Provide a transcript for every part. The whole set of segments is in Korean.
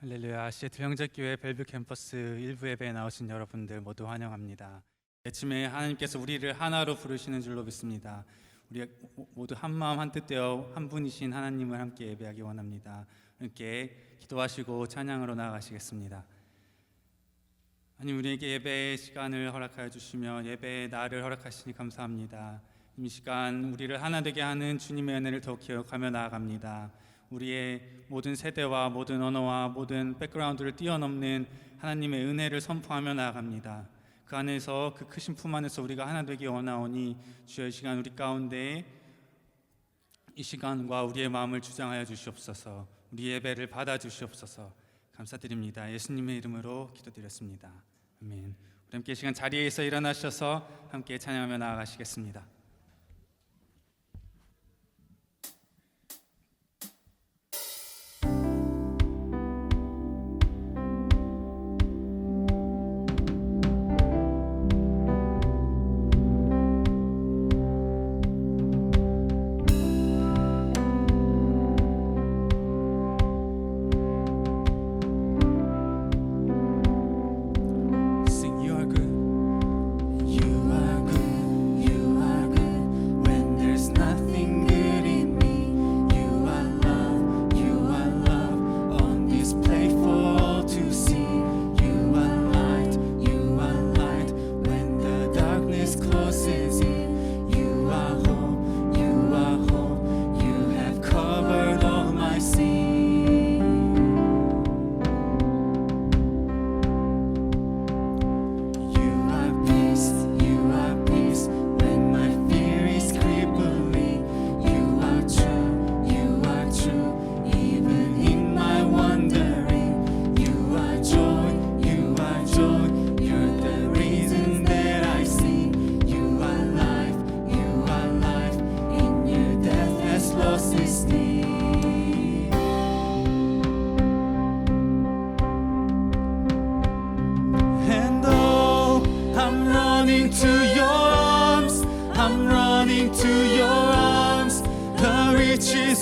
할렐루야. 시애틀 형제교회 벨뷰 캠퍼스 일부 예배에 나오신 여러분들 모두 환영합니다. 아침에 하나님께서 우리를 하나로 부르시는 줄로 믿습니다. 우리 모두 한 마음 한 뜻 되어 한 분이신 하나님을 함께 예배하기 원합니다. 함께 기도하시고 찬양으로 나아가시겠습니다. 하나님, 우리에게 예배의 시간을 허락하여 주시며 예배의 날을 허락하시니 감사합니다. 이 시간 우리를 하나 되게 하는 주님의 은혜를 더욱 기억하며 나아갑니다. 우리의 모든 세대와 모든 언어와 모든 백그라운드를 뛰어넘는 하나님의 은혜를 선포하며 나아갑니다. 그 안에서, 그 크신 품 안에서 우리가 하나 되기 원하오니 주여, 이 시간 우리 가운데 이 시간과 우리의 마음을 주장하여 주시옵소서. 우리 예배를 받아 주시옵소서. 감사드립니다. 예수님의 이름으로 기도드렸습니다. 아멘. 우리 함께 이 시간 자리에서 일어나셔서 함께 찬양하며 나아가시겠습니다.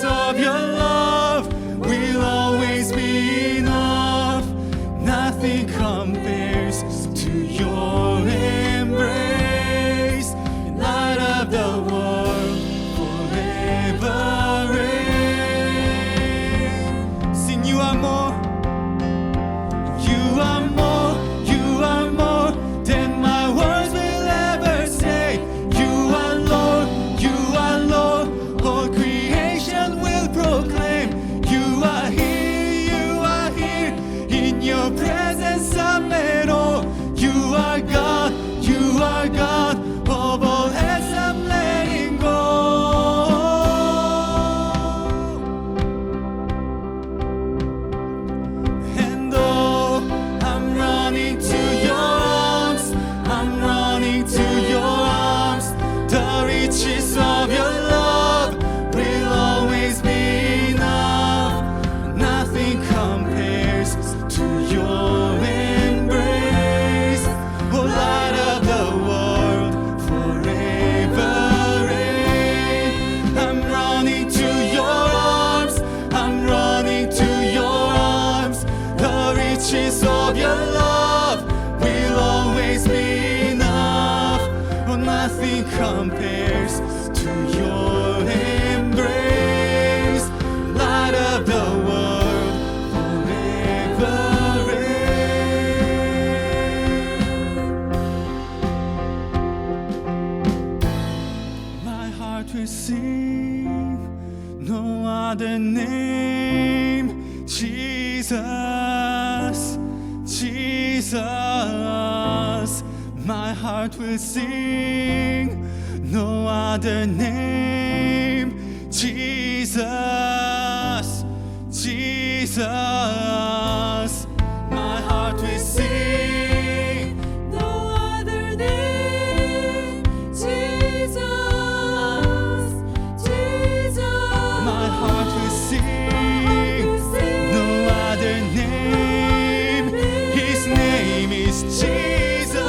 Of your love will always be enough. Nothing compares to your embrace. Light of the world, forever reign. Sing, you are more. You are more. You are more than my words will ever say. You are Lord. You are Lord. All creation will proclaim. You are here in your presence I'm at all. You are God of all else I'm letting go. And oh, I'm running to your arms, I'm running to your arms. The riches of your love will always be enough. Nothing compares to your embrace. Oh, light of the world, forever reign. I'm running to your arms, I'm running to your arms. The riches of your love will always be enough. Oh, nothing compares to your embrace. Light of the world, forever reign. My heart will sing no other name. Jesus, Jesus. My heart will sing no other name. Jesus, Jesus. My heart will sing No other name, Jesus, Jesus. My heart will sing no other name. His name is Jesus.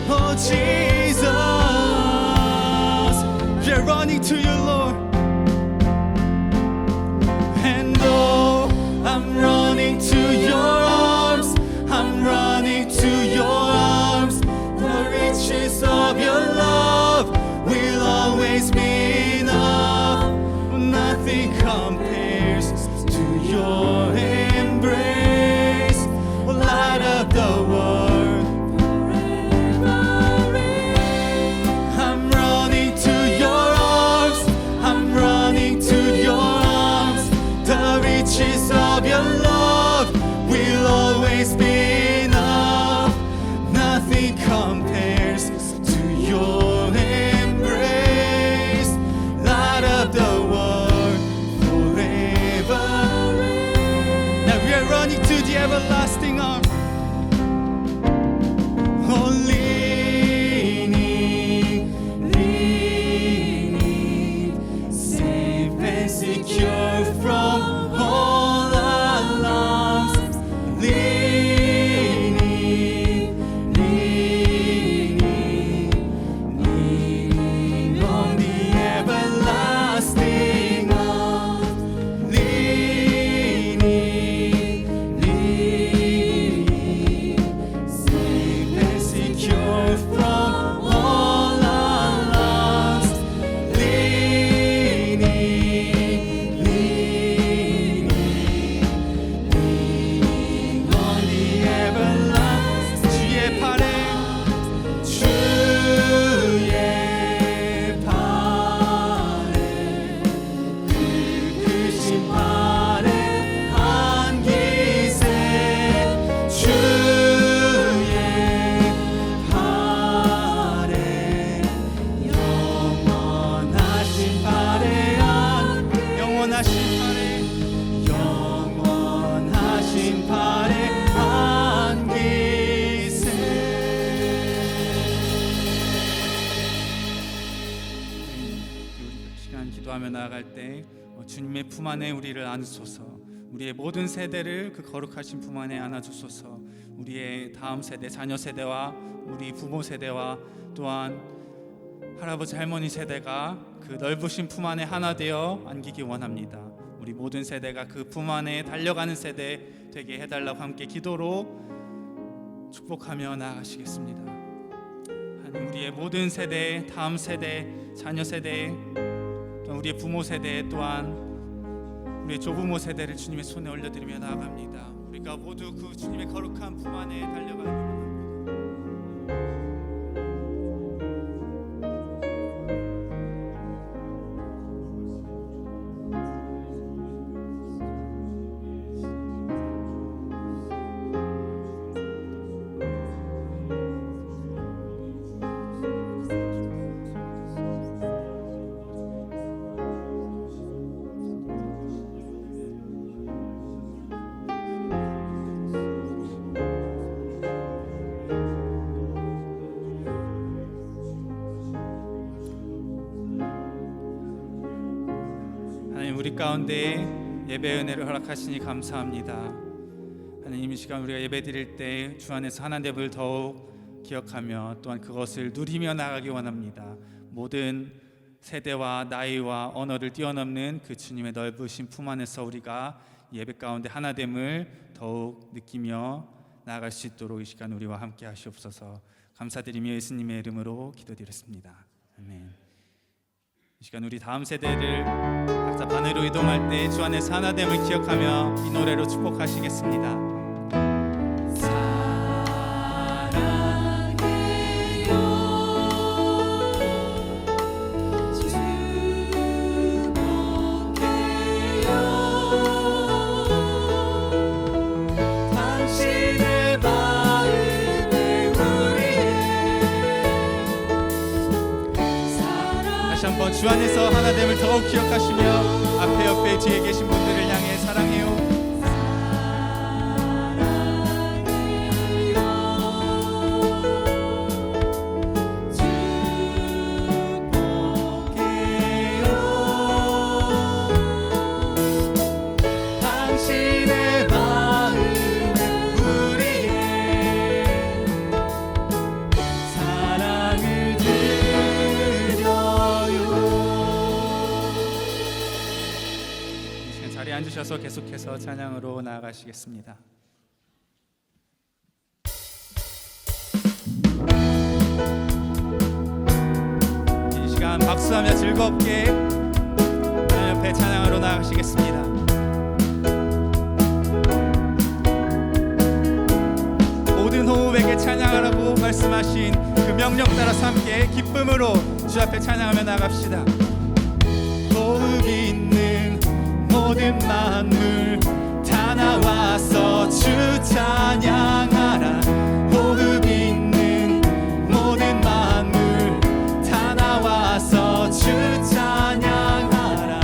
Oh, Jesus. We're running to you, Lord. And oh, I'm running to the everlasting arms. Oh, leaning, safe and secure from all alarms. Leaning on the everlasting arms. Leaning, safe and secure from all alarms. Leaning on the everlasting. 주의 팔에 그 크신 팔에 안기세. 주의 팔에 영원하신 팔에 영원하신 팔에 안기세. 우리 시간 기도하며 나아갈 때 주님의 품 안에 우리를 안으소서. 우리의 모든 세대를 그 거룩하신 품 안에 안아주소서. 우리의 다음 세대, 자녀 세대와 우리 부모 세대와 또한 할아버지 할머니 세대가 그 넓으신 품 안에 하나 되어 안기기 원합니다. 우리 모든 세대가 그 품 안에 달려가는 세대 되게 해달라고 함께 기도로 축복하며 나아가시겠습니다. 하나님, 우리의 모든 세대, 다음 세대, 자녀 세대, 또한 우리의 부모 세대, 또한 우리의 조부모 세대를 주님의 손에 올려드리며 나아갑니다. 우리가 모두 그 주님의 거룩한 품 안에 달려가기 원합니다. 우리 가운데 예배 은혜를 허락하시니 감사합니다. 하나님, 이 시간 우리가 예배 드릴 때 주 안에서 하나됨을 더욱 기억하며 또한 그것을 누리며 나가기 원합니다. 모든 세대와 나이와 언어를 뛰어넘는 그 주님의 넓으신 품 안에서 우리가 예배 가운데 하나됨을 더욱 느끼며 나아갈 수 있도록 이 시간 우리와 함께 하시옵소서. 감사드리며 예수님의 이름으로 기도드렸습니다. 아멘. 이 시간 우리 다음 세대를 각자 반으로 이동할 때 주 안에서 하나됨을 기억하며 이 노래로 축복하시겠습니다. 한번 주 안에서 하나됨을 더욱 기억하시며 앞에 옆에 뒤에 계신 분들을 향해 사랑해요. 당신의 마음에 우리의 사랑을 자리에 앉으셔서 계속해서 찬양으로 나아가시겠습니다. 이 시간 박수하며 즐겁게 하나님 옆에 찬양으로 나아가시겠습니다. 모든 호흡에게 찬양하라고 말씀하신 그 명령 따라서 함께 기쁨으로 주 앞에 찬양하며 나갑시다. 호흡이 있는 모든 만물 다 나와서 주 찬양하라. 호흡이 있는 모든 만물 다 나와서 주 찬양하라.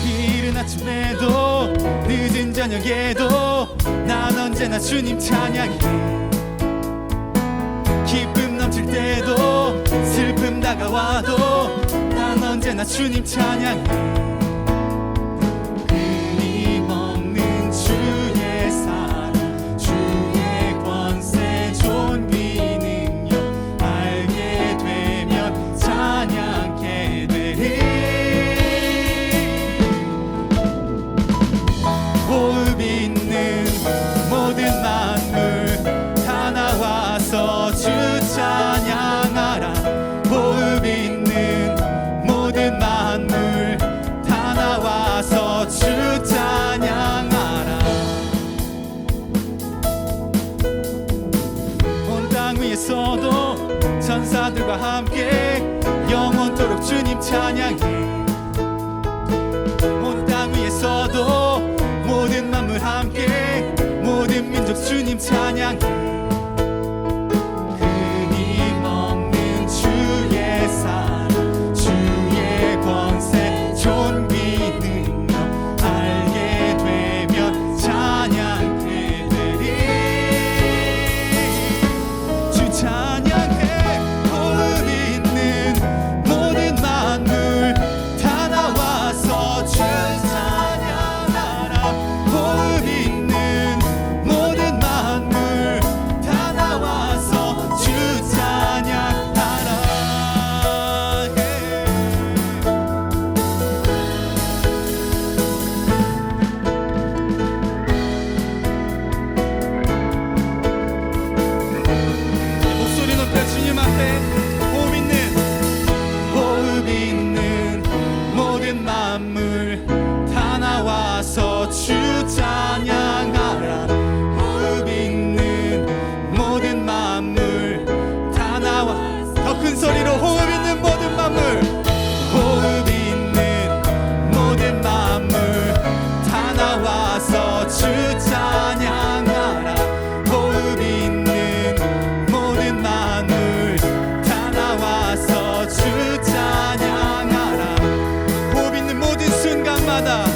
이른 아침에도 늦은 저녁에도 난 언제나 주님 찬양해. 기쁨 넘칠 때도 슬픔 다가와도 난 언제나 주님 찬양해. 끊임없는 주의 사랑, 주의 권세, 존귀 능력 알게 되면 찬양케 되리. 호흡 있는 모든 만물 다 나와서 주 찬양하라. 호흡 있는 모든 만물 다 나와서 주 찬양하라. 온 땅 위에서도 천사들과 함께 영원토록 주님 찬양해. 온 땅 위에서도 모든 만물 함께 모든 민족 주님 찬양해. 끊임없는 주의 사랑, 주의 권세, 존귀 능력 알게 되면 찬양해 되리. 주 찬양해. 호흡 있는 모든 만물 다 나와서 주 찬양하라. 호흡 있는 모든 만물 다 나와서 주 찬양하라. 목소리 높여 주님 앞에 호흡 있는 모든 만물 다 나와서 주 찬양하라. 호흡 있는 모든 만물 다 나와. 더 큰 소리로 호흡 있는 모든 만물, 호흡 있는 모든 만물 다 나와서 주 찬양하라. 호흡 있는 모든 만물 다 나와서 주 찬양하라. 호흡 있는 모든 순간마다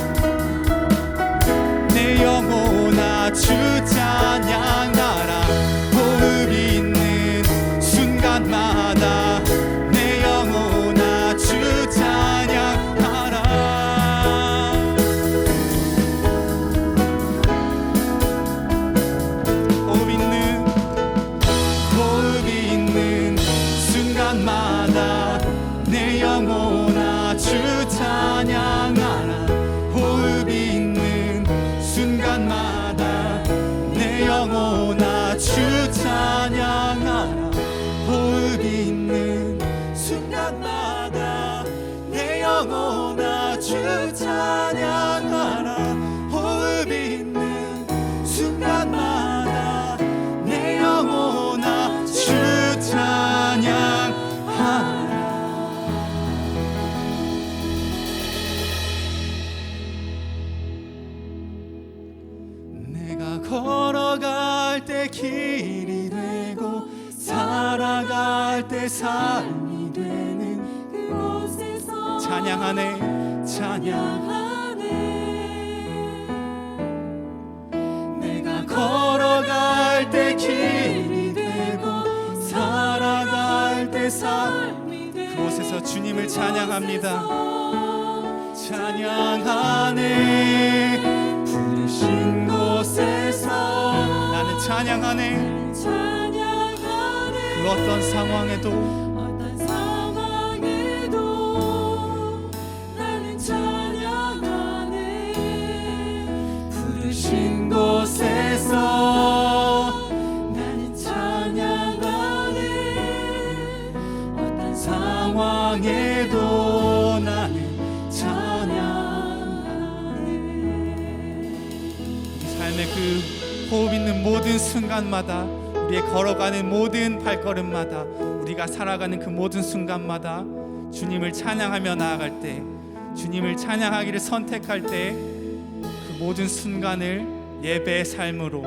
내 영혼아 주 찬양하라. 호흡 있는 순간마다 내 영혼아 주 찬양하라. 호흡 있는 순간마다 내 영혼아 주 찬양하라. 호흡 있는 순간마다 내 영혼아 주 찬양하라. 호흡 있는 순간마다 내 영혼아 주 찬양하라. 호흡 있는 순간마다 내 영혼아 주 찬양하라. 내가 걸어갈 때 길이 되고 살아갈 때 삶이 되는 그곳에서 찬양하네. 찬양하네. 내가 걸어갈 때 길이 되고 살아갈 때 삶, 그곳에서 주님을 찬양합니다. 찬양하네. 부르신 곳에서 나는 찬양하네. 찬양하네. 그 어떤 상황에도 어떤 상황에도 나는 찬양하네. 부르신 곳에서 나는 찬양하네. 어떤 상황에도 나는 찬양하네. 삶의 그 호흡 있는 모든 순간마다, 우리의 걸어가는 모든 발걸음마다, 우리가 살아가는 그 모든 순간마다 주님을 찬양하며 나아갈 때, 주님을 찬양하기를 선택할 때 그 모든 순간을 예배의 삶으로,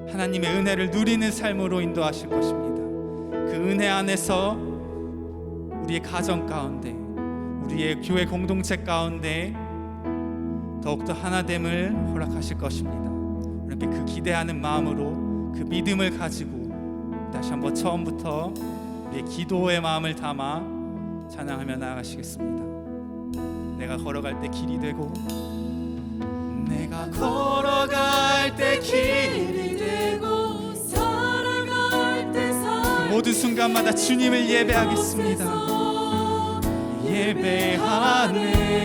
하나님의 은혜를 누리는 삶으로 인도하실 것입니다. 그 은혜 안에서 우리의 가정 가운데, 우리의 교회 공동체 가운데 더욱더 하나됨을 허락하실 것입니다. 이렇게 그 기대하는 마음으로 그 믿음을 가지고 다시 한번 처음부터 우리의 기도의 마음을 담아 찬양하며 나아가시겠습니다. 내가 걸어갈 때 길이 되고 내가 걸어갈 때 길이 되고 살아갈 때 그 모든 순간마다 주님을 예배하겠습니다. 예배하네.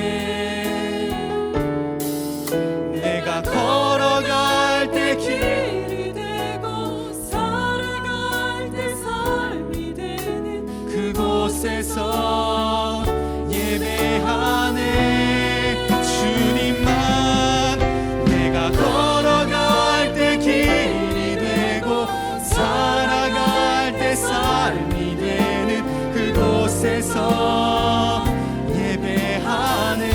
내가 걸어갈 때 길이 되고 살아갈 때 삶이 되는 그곳에서 예배하네. 주님만. 내가 걸어갈 때 길이 되고 살아갈 때 삶이 되는 그곳에서 예배하네.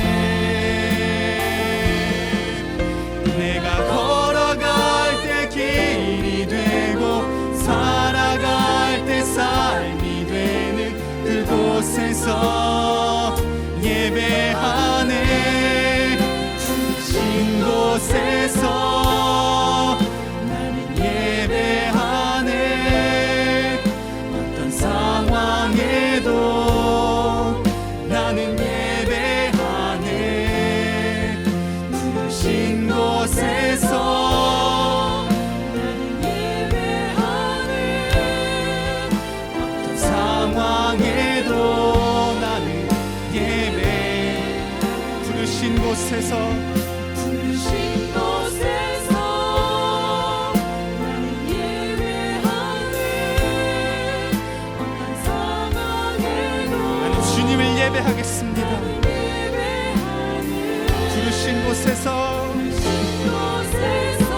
내가 걸어갈 때 길이 되고 살아갈 때 삶이 되는 그곳에서 예배하네. 신 곳에서 나는 예배하네. 어떤 상황에도 나는 예배하네. 부르신 곳에서 나는 예배하네. 어떤 상황에도 나는 예배. 부르신 곳에서 부르신 곳에서 나는 예배하네. 어떤 상황에도 나는 주님을 예배하겠습니다. 예배하네. 부르신 곳에서 곳에서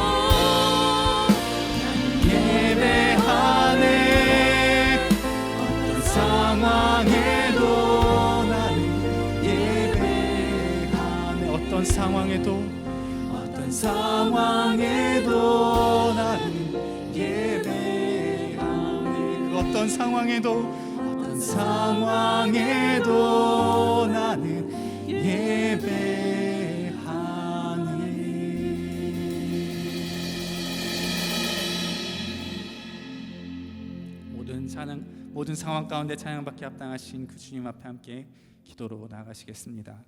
예배하네. 어떤 상황에도 나는 예배하네. 어떤 상황에도 어떤 상황에도 나는 예배하네. 그 어떤 상황에도 어떤 상황에도 나는 예배하네. 모든 상황 가운데 찬양받기 합당하신 그 주님 앞에 함께 기도로 나아가시겠습니다.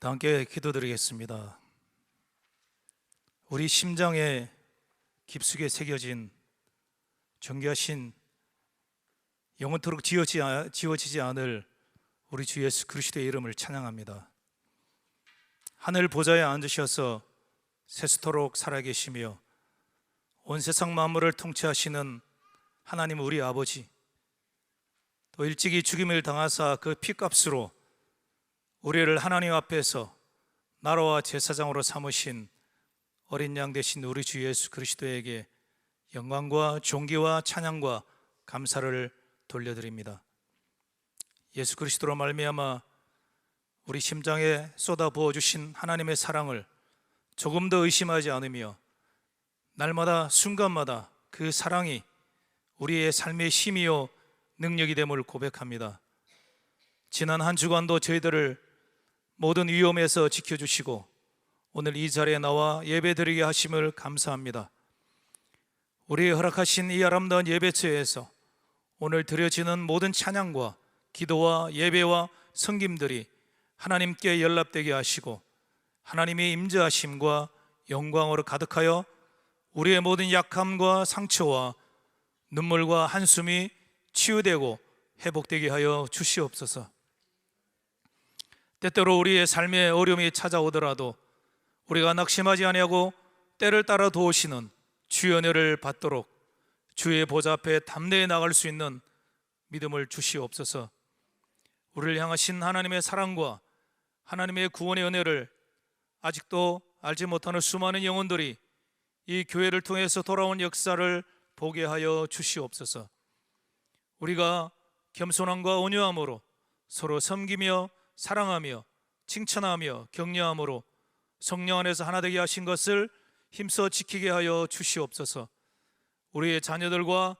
다 함께 기도드리겠습니다. 우리 심장에 깊숙이 새겨진 존귀하신 영원토록 지워지지 않을 우리 주 예수 그리스도의 이름을 찬양합니다. 하늘 보좌에 앉으셔서 세수토록 살아계시며 온 세상 만물을 통치하시는 하나님 우리 아버지, 또 일찍이 죽임을 당하사 그 피값으로 우리를 하나님 앞에서 나라와 제사장으로 삼으신 어린 양 되신 우리 주 예수 그리스도에게 영광과 존귀와 찬양과 감사를 돌려드립니다. 예수 그리스도로 말미암아 우리 심장에 쏟아 부어주신 하나님의 사랑을 조금 더 의심하지 않으며 날마다 순간마다 그 사랑이 우리의 삶의 힘이요 능력이 됨을 고백합니다. 지난 한 주간도 저희들을 모든 위험에서 지켜주시고 오늘 이 자리에 나와 예배드리게 하심을 감사합니다. 우리의 허락하신 이 아름다운 예배처에서 오늘 드려지는 모든 찬양과 기도와 예배와 섬김들이 하나님께 연락되게 하시고 하나님의 임재하심과 영광으로 가득하여 우리의 모든 약함과 상처와 눈물과 한숨이 치유되고 회복되게 하여 주시옵소서. 때때로 우리의 삶에 어려움이 찾아오더라도 우리가 낙심하지 아니하고 때를 따라 도우시는 주의 은혜를 받도록 주의 보좌 앞에 담대히 나갈 수 있는 믿음을 주시옵소서. 우리를 향하신 하나님의 사랑과 하나님의 구원의 은혜를 아직도 알지 못하는 수많은 영혼들이 이 교회를 통해서 돌아온 역사를 보게 하여 주시옵소서. 우리가 겸손함과 온유함으로 서로 섬기며 사랑하며 칭찬하며 격려함으로 성령 안에서 하나 되게 하신 것을 힘써 지키게 하여 주시옵소서. 우리의 자녀들과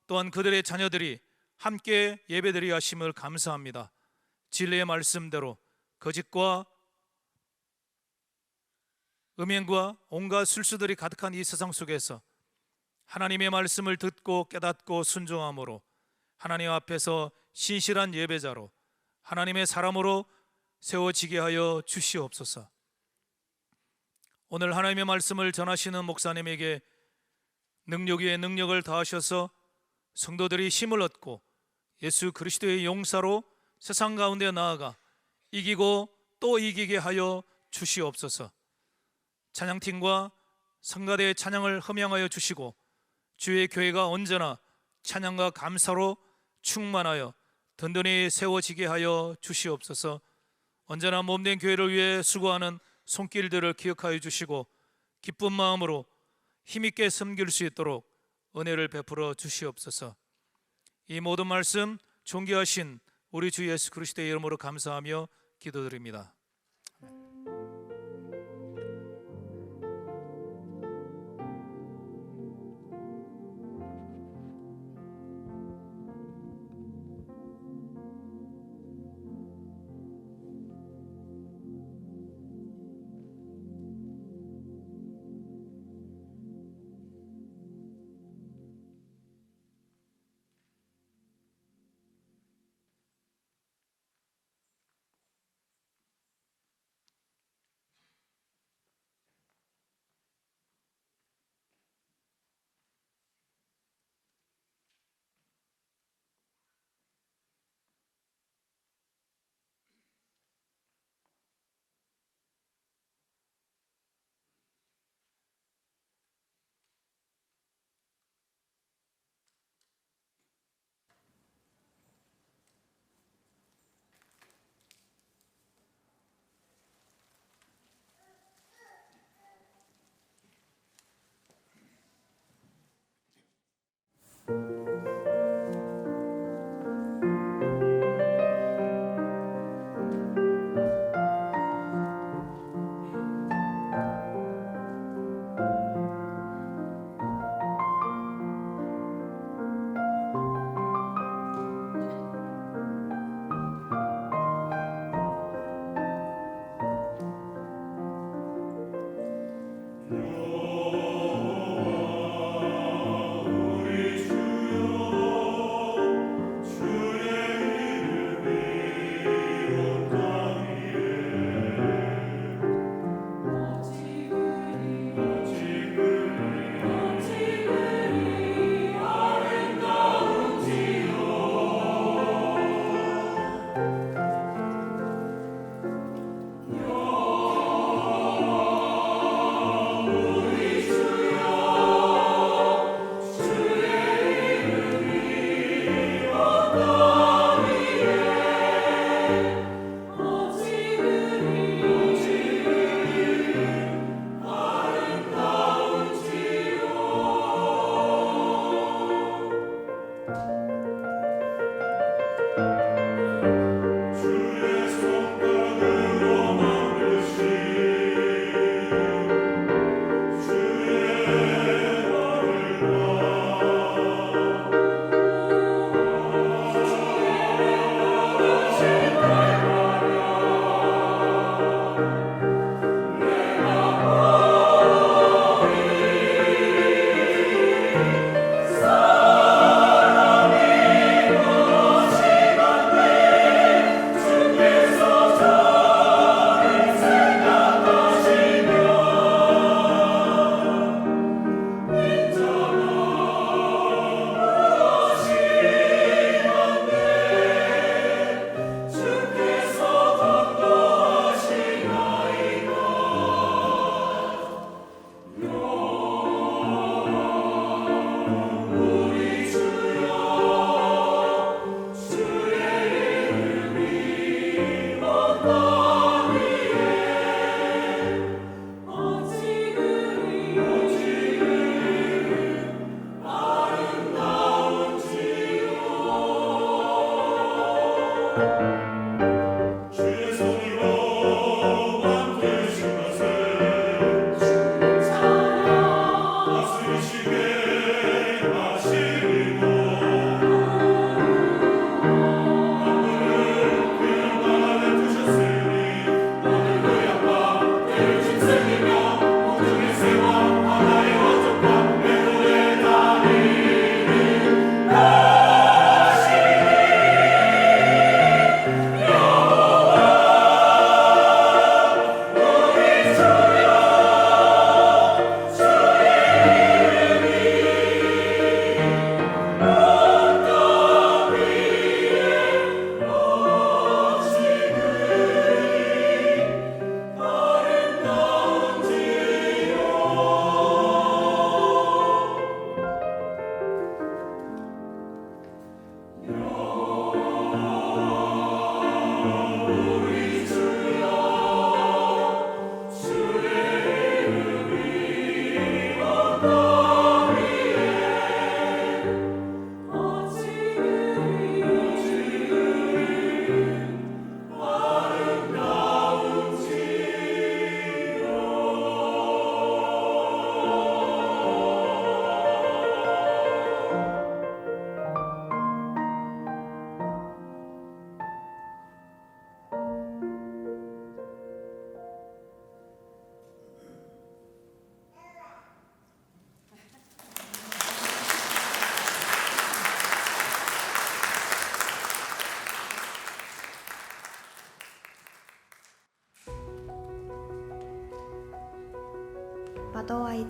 또한 그들의 자녀들이 함께 예배드리게 하심을 감사합니다. 진리의 말씀대로 거짓과 음행과 온갖 술수들이 가득한 이 세상 속에서 하나님의 말씀을 듣고 깨닫고 순종함으로 하나님 앞에서 신실한 예배자로 하나님의 사람으로 세워지게 하여 주시옵소서. 오늘 하나님의 말씀을 전하시는 목사님에게 능력 위에 능력을 다하셔서 성도들이 힘을 얻고 예수 그리스도의 용사로 세상 가운데 나아가 이기고 또 이기게 하여 주시옵소서. 찬양팀과 성가대의 찬양을 흠양하여 주시고 주의 교회가 언제나 찬양과 감사로 충만하여 든든히 세워지게 하여 주시옵소서. 언제나 몸된 교회를 위해 수고하는 손길들을 기억하여 주시고 기쁜 마음으로 힘있게 섬길 수 있도록 은혜를 베풀어 주시옵소서. 이 모든 말씀 존귀하신 우리 주 예수 그리스도의 이름으로 감사하며 기도드립니다.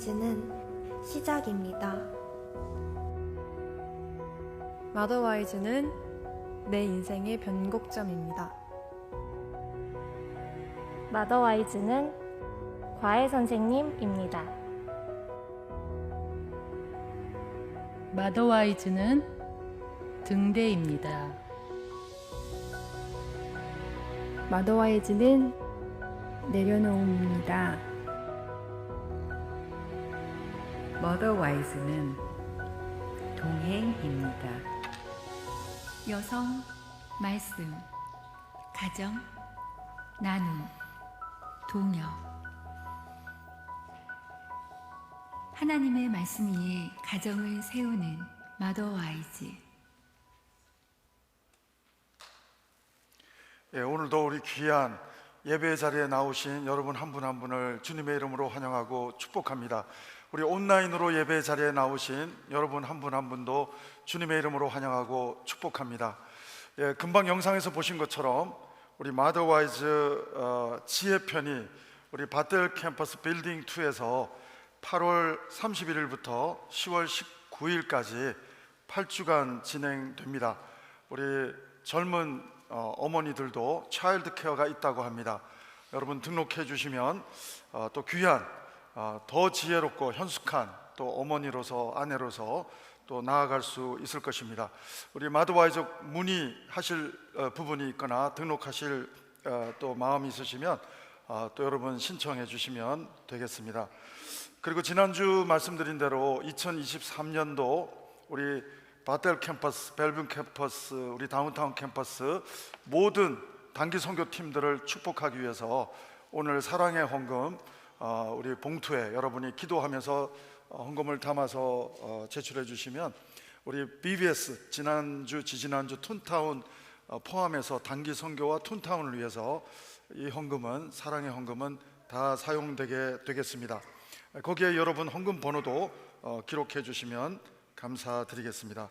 마더와이즈는 시작입니다. 마더와이즈는 내 인생의 변곡점입니다. 마더와이즈는 과외 선생님입니다. 마더와이즈는 등대입니다. 마더와이즈는 내려놓음입니다. 마더와이즈는 동행입니다. 여성, 말씀, 가정, 나눔, 동역. 하나님의 말씀 위에 가정을 세우는 마더와이즈. 예, 오늘도 우리 귀한 예배 자리에 나오신 여러분 한 분 한 분을 주님의 이름으로 환영하고 축복합니다. 우리 온라인으로 예배 자리에 나오신 여러분 한 분 한 분도 주님의 이름으로 환영하고 축복합니다. 예, 금방 영상에서 보신 것처럼 우리 마더와이즈 지혜편이 우리 바텔 캠퍼스 빌딩 2에서 8월 31일부터 10월 19일까지 8주간 진행됩니다. 우리 젊은 어머니들도 차일드 케어가 있다고 합니다. 여러분 등록해 주시면 또 귀한 더 지혜롭고 현숙한 또 어머니로서 아내로서 또 나아갈 수 있을 것입니다. 우리 마더와이즈 문의하실 부분이 있거나 등록하실 또 마음이 있으시면 또 여러분 신청해 주시면 되겠습니다. 그리고 지난주 말씀드린 대로 2023년도 우리 바텔 캠퍼스, 벨뷴 캠퍼스, 우리 다운타운 캠퍼스 모든 단기 선교팀들을 축복하기 위해서 오늘 사랑의 헌금 우리 봉투에 여러분이 기도하면서 헌금을 담아서 제출해 주시면 우리 BBS 지난주, 지지난주 툰타운 포함해서 단기 선교와 툰타운을 위해서 이 헌금은, 사랑의 헌금은 다 사용되게 되겠습니다. 거기에 여러분 헌금 번호도 기록해 주시면 감사드리겠습니다.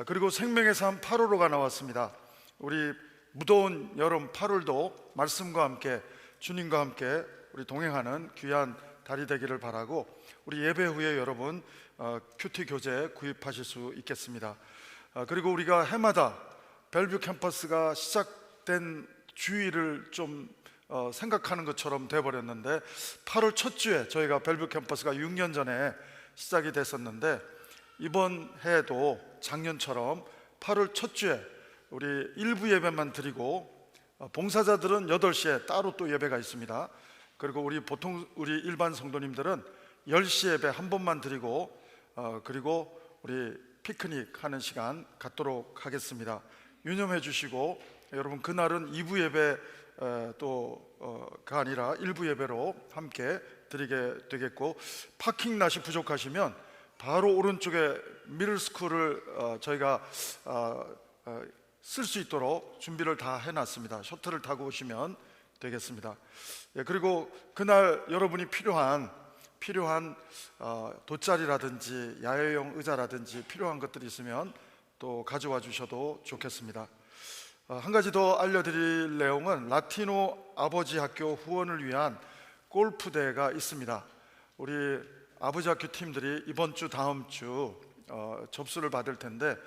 그리고 생명의 삶 8월호가 나왔습니다. 우리 무더운 여름 8월도 말씀과 함께 주님과 함께 우리 동행하는 귀한 달이 되기를 바라고 우리 예배 후에 여러분 큐티 교재 구입하실 수 있겠습니다. 그리고 우리가 해마다 벨뷰 캠퍼스가 시작된 주일을 좀 생각하는 것처럼 돼버렸는데 8월 첫 주에 저희가 벨뷰 캠퍼스가 6년 전에 시작이 됐었는데 이번 해에도 작년처럼 8월 첫 주에 우리 일부 예배만 드리고 봉사자들은 8시에 따로 또 예배가 있습니다. 그리고 우리 보통 우리 일반 성도님들은 10시 예배 한 번만 드리고 그리고 우리 피크닉 하는 시간 갖도록 하겠습니다. 유념해 주시고 여러분 그날은 2부 예배 또가 아니라 1부 예배로 함께 드리게 되겠고 파킹 낫이 부족하시면 바로 오른쪽에 미들스쿨을 저희가 쓸 수 있도록 준비를 다 해놨습니다. 셔틀을 타고 오시면 되겠습니다. 예, 그리고 그날 여러분이 필요한 돗자리라든지 야외용 의자라든지 필요한 것들이 있으면 또 가져와 주셔도 좋겠습니다. 한 가지 더 알려드릴 내용은 라티노 아버지 학교 후원을 위한 골프 대회가 있습니다. 우리 아버지 학교 팀들이 이번 주 다음 주 접수를 받을 텐데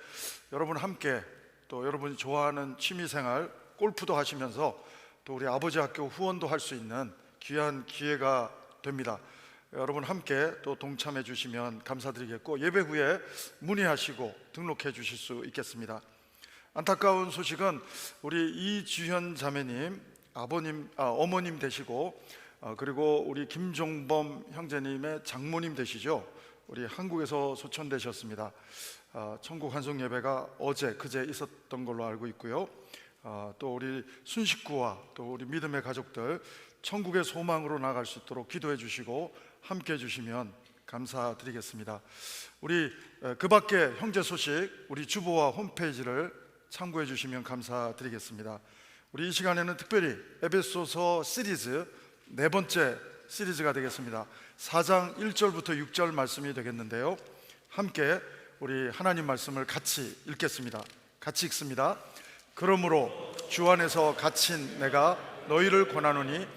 여러분 함께 또 여러분이 좋아하는 취미생활 골프도 하시면서 또 우리 아버지 학교 후원도 할 수 있는 귀한 기회가 됩니다. 여러분 함께 또 동참해 주시면 감사드리겠고 예배 후에 문의하시고 등록해 주실 수 있겠습니다. 안타까운 소식은 우리 이주현 자매님 어머님 되시고 그리고 우리 김종범 형제님의 장모님 되시죠. 우리 한국에서 소천되셨습니다. 천국 환송 예배가 그제 있었던 걸로 알고 있고요. 또 우리 순식구와 또 우리 믿음의 가족들 천국의 소망으로 나갈 수 있도록 기도해 주시고 함께 해 주시면 감사드리겠습니다. 우리 그 밖에 형제 소식 우리 주보와 홈페이지를 참고해 주시면 감사드리겠습니다. 우리 이 시간에는 특별히 에베소서 시리즈 4번째 시리즈가 되겠습니다. 4장 1절부터 6절 말씀이 되겠는데요. 함께 우리 하나님 말씀을 같이 읽겠습니다. 같이 읽습니다. 그러므로 주 안에서 갇힌 내가 너희를 권하노니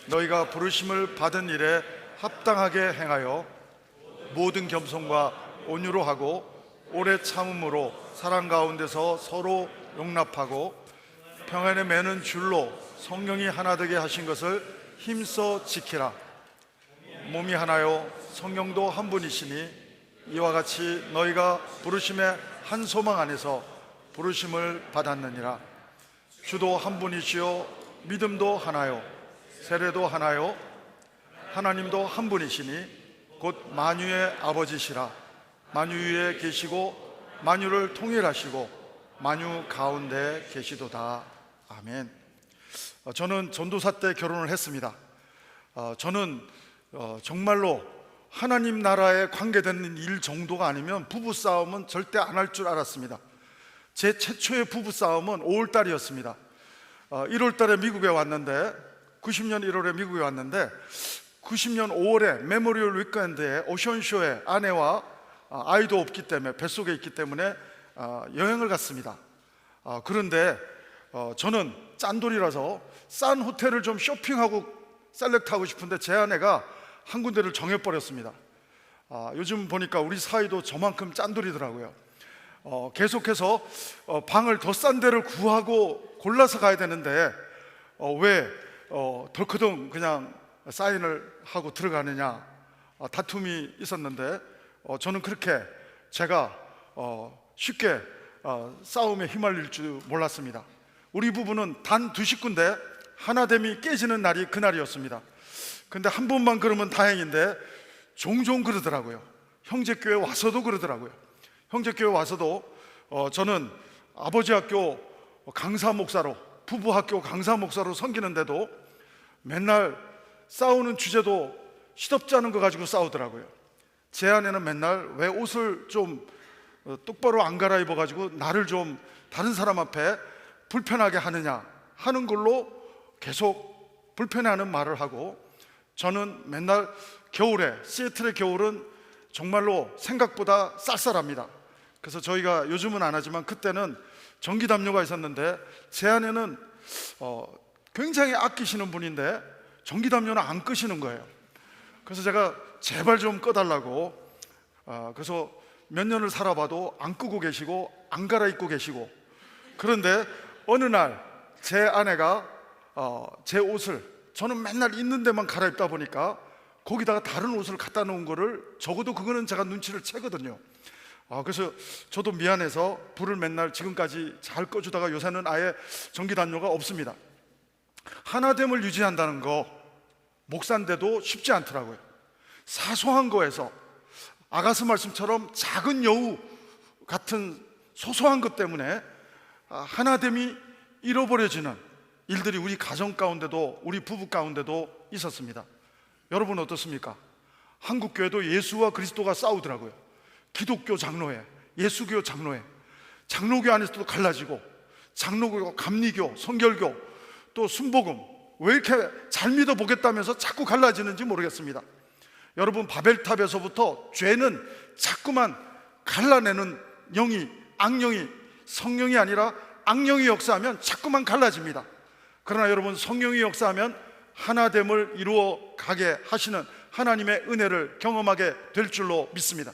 너희가 부르심을 받은 일에 합당하게 행하여 모든 겸손과 온유로 하고 오래 참음으로 사랑 가운데서 서로 용납하고 평안에 매는 줄로 성령이 하나 되게 하신 것을 힘써 지키라. 몸이 하나요 성령도 한 분이시니 이와 같이 너희가 부르심의 한 소망 안에서 부르심을 받았느니라. 주도 한 분이시요 믿음도 하나요 세례도 하나요 하나님도 한 분이시니 곧 만유의 아버지시라. 만유 위에 계시고 만유를 통일하시고 만유 가운데 계시도다. 아멘. 저는 전도사 때 결혼을 했습니다. 저는 정말로 하나님 나라에 관계되는 일 정도가 아니면 부부싸움은 절대 안 할 줄 알았습니다. 제 최초의 부부싸움은 5월달이었습니다. 1월달에 미국에 왔는데 90년 1월에 미국에 왔는데 90년 5월에 메모리얼 위크엔드에 오션쇼에 아내와 아이도 없기 때문에 뱃속에 있기 때문에 여행을 갔습니다. 그런데 저는 짠돌이라서 싼 호텔을 좀 쇼핑하고 셀렉트하고 싶은데 제 아내가 한 군데를 정해버렸습니다. 요즘 보니까 우리 사이도 저만큼 짠돌이더라고요. 계속해서 방을 더 싼 데를 구하고 골라서 가야 되는데 왜 덜커덩 그냥 사인을 하고 들어가느냐 다툼이 있었는데 저는 그렇게 제가 쉽게 싸움에 휘말릴 줄 몰랐습니다. 우리 부부는 단 2식구인데 하나됨이 깨지는 날이 그날이었습니다. 근데 한 번만 그러면 다행인데 종종 그러더라고요. 형제교회 와서도 그러더라고요. 형제교회 와서도 저는 아버지 학교 강사 목사로 부부학교 강사 목사로 섬기는데도 맨날 싸우는 주제도 시덥지 않은 거 가지고 싸우더라고요. 제 아내는 맨날 왜 옷을 좀 똑바로 안 갈아입어 가지고 나를 좀 다른 사람 앞에 불편하게 하느냐 하는 걸로 계속 불편해하는 말을 하고, 저는 맨날 겨울에 시애틀의 겨울은 정말로 생각보다 쌀쌀합니다. 그래서 저희가 요즘은 안 하지만 그때는 전기담요가 있었는데 제 아내는 굉장히 아끼시는 분인데 전기담요는 안 끄시는 거예요. 그래서 제가 제발 좀 꺼달라고 그래서 몇 년을 살아봐도 안 끄고 계시고 안 갈아입고 계시고, 그런데 어느 날 제 아내가 제 옷을 저는 맨날 있는 데만 갈아입다 보니까 거기다가 다른 옷을 갖다 놓은 거를 적어도 그거는 제가 눈치를 채거든요. 그래서 저도 미안해서 불을 맨날 지금까지 잘 꺼주다가 요새는 아예 전기담요가 없습니다. 하나됨을 유지한다는 거 목사인데도 쉽지 않더라고요. 사소한 거에서 아가스 말씀처럼 작은 여우 같은 소소한 것 때문에 하나됨이 잃어버려지는 일들이 우리 가정 가운데도 우리 부부 가운데도 있었습니다. 여러분 어떻습니까? 한국교회도 예수와 그리스도가 싸우더라고요. 기독교 장로회, 예수교 장로회, 장로교 안에서도 갈라지고 장로교, 감리교, 성결교, 또 순복음 왜 이렇게 잘 믿어보겠다면서 자꾸 갈라지는지 모르겠습니다. 여러분 바벨탑에서부터 죄는 자꾸만 갈라내는 영이, 악령이, 성령이 아니라 악령이 역사하면 자꾸만 갈라집니다. 그러나 여러분 성령이 역사하면 하나됨을 이루어 가게 하시는 하나님의 은혜를 경험하게 될 줄로 믿습니다.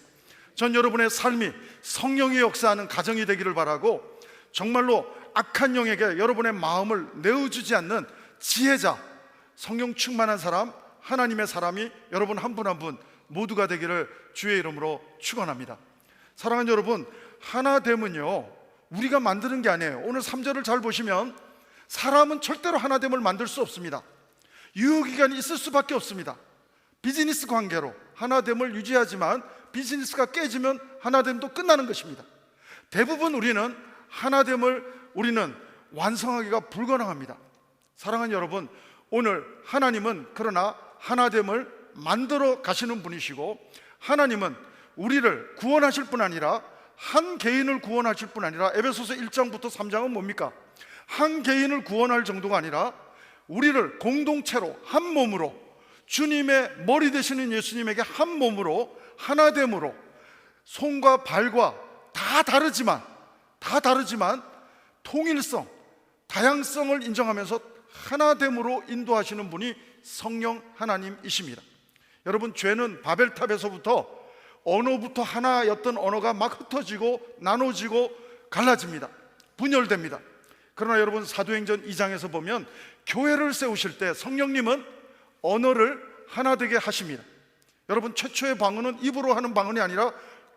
전 여러분의 삶이 성령이 역사하는 가정이 되기를 바라고, 정말로 악한 영에게 여러분의 마음을 내어주지 않는 지혜자, 성령 충만한 사람, 하나님의 사람이 여러분 한 분 한 분 모두가 되기를 주의 이름으로 축원합니다. 사랑하는 여러분, 하나됨은요 우리가 만드는 게 아니에요. 오늘 3절을 잘 보시면 사람은 절대로 하나됨을 만들 수 없습니다. 유효기간이 있을 수밖에 없습니다. 비즈니스 관계로 하나됨을 유지하지만 비즈니스가 깨지면 하나됨도 끝나는 것입니다. 대부분 우리는 하나됨을 완성하기가 불가능합니다. 사랑하는 여러분, 오늘 하나님은 그러나 하나됨을 만들어 가시는 분이시고, 하나님은 우리를 구원하실 뿐 아니라 한 개인을 구원하실 뿐 아니라 에베소서 1장부터 3장은 뭡니까? 한 개인을 구원할 정도가 아니라 우리를 공동체로 한 몸으로 주님의 머리 되시는 예수님에게 한 몸으로 하나됨으로 손과 발과 다 다르지만 통일성, 다양성을 인정하면서 하나됨으로 인도하시는 분이 성령 하나님이십니다. 여러분, 죄는 바벨탑에서부터 언어부터 하나였던 언어가 막 흩어지고 나눠지고 갈라집니다. 분열됩니다. 그러나 여러분, 사도행전 2장에서 보면 교회를 세우실 때 성령님은 언어를 하나 되게 하십니다. 여러분, 최초의 방언은 입으로 하는 방언이 아니라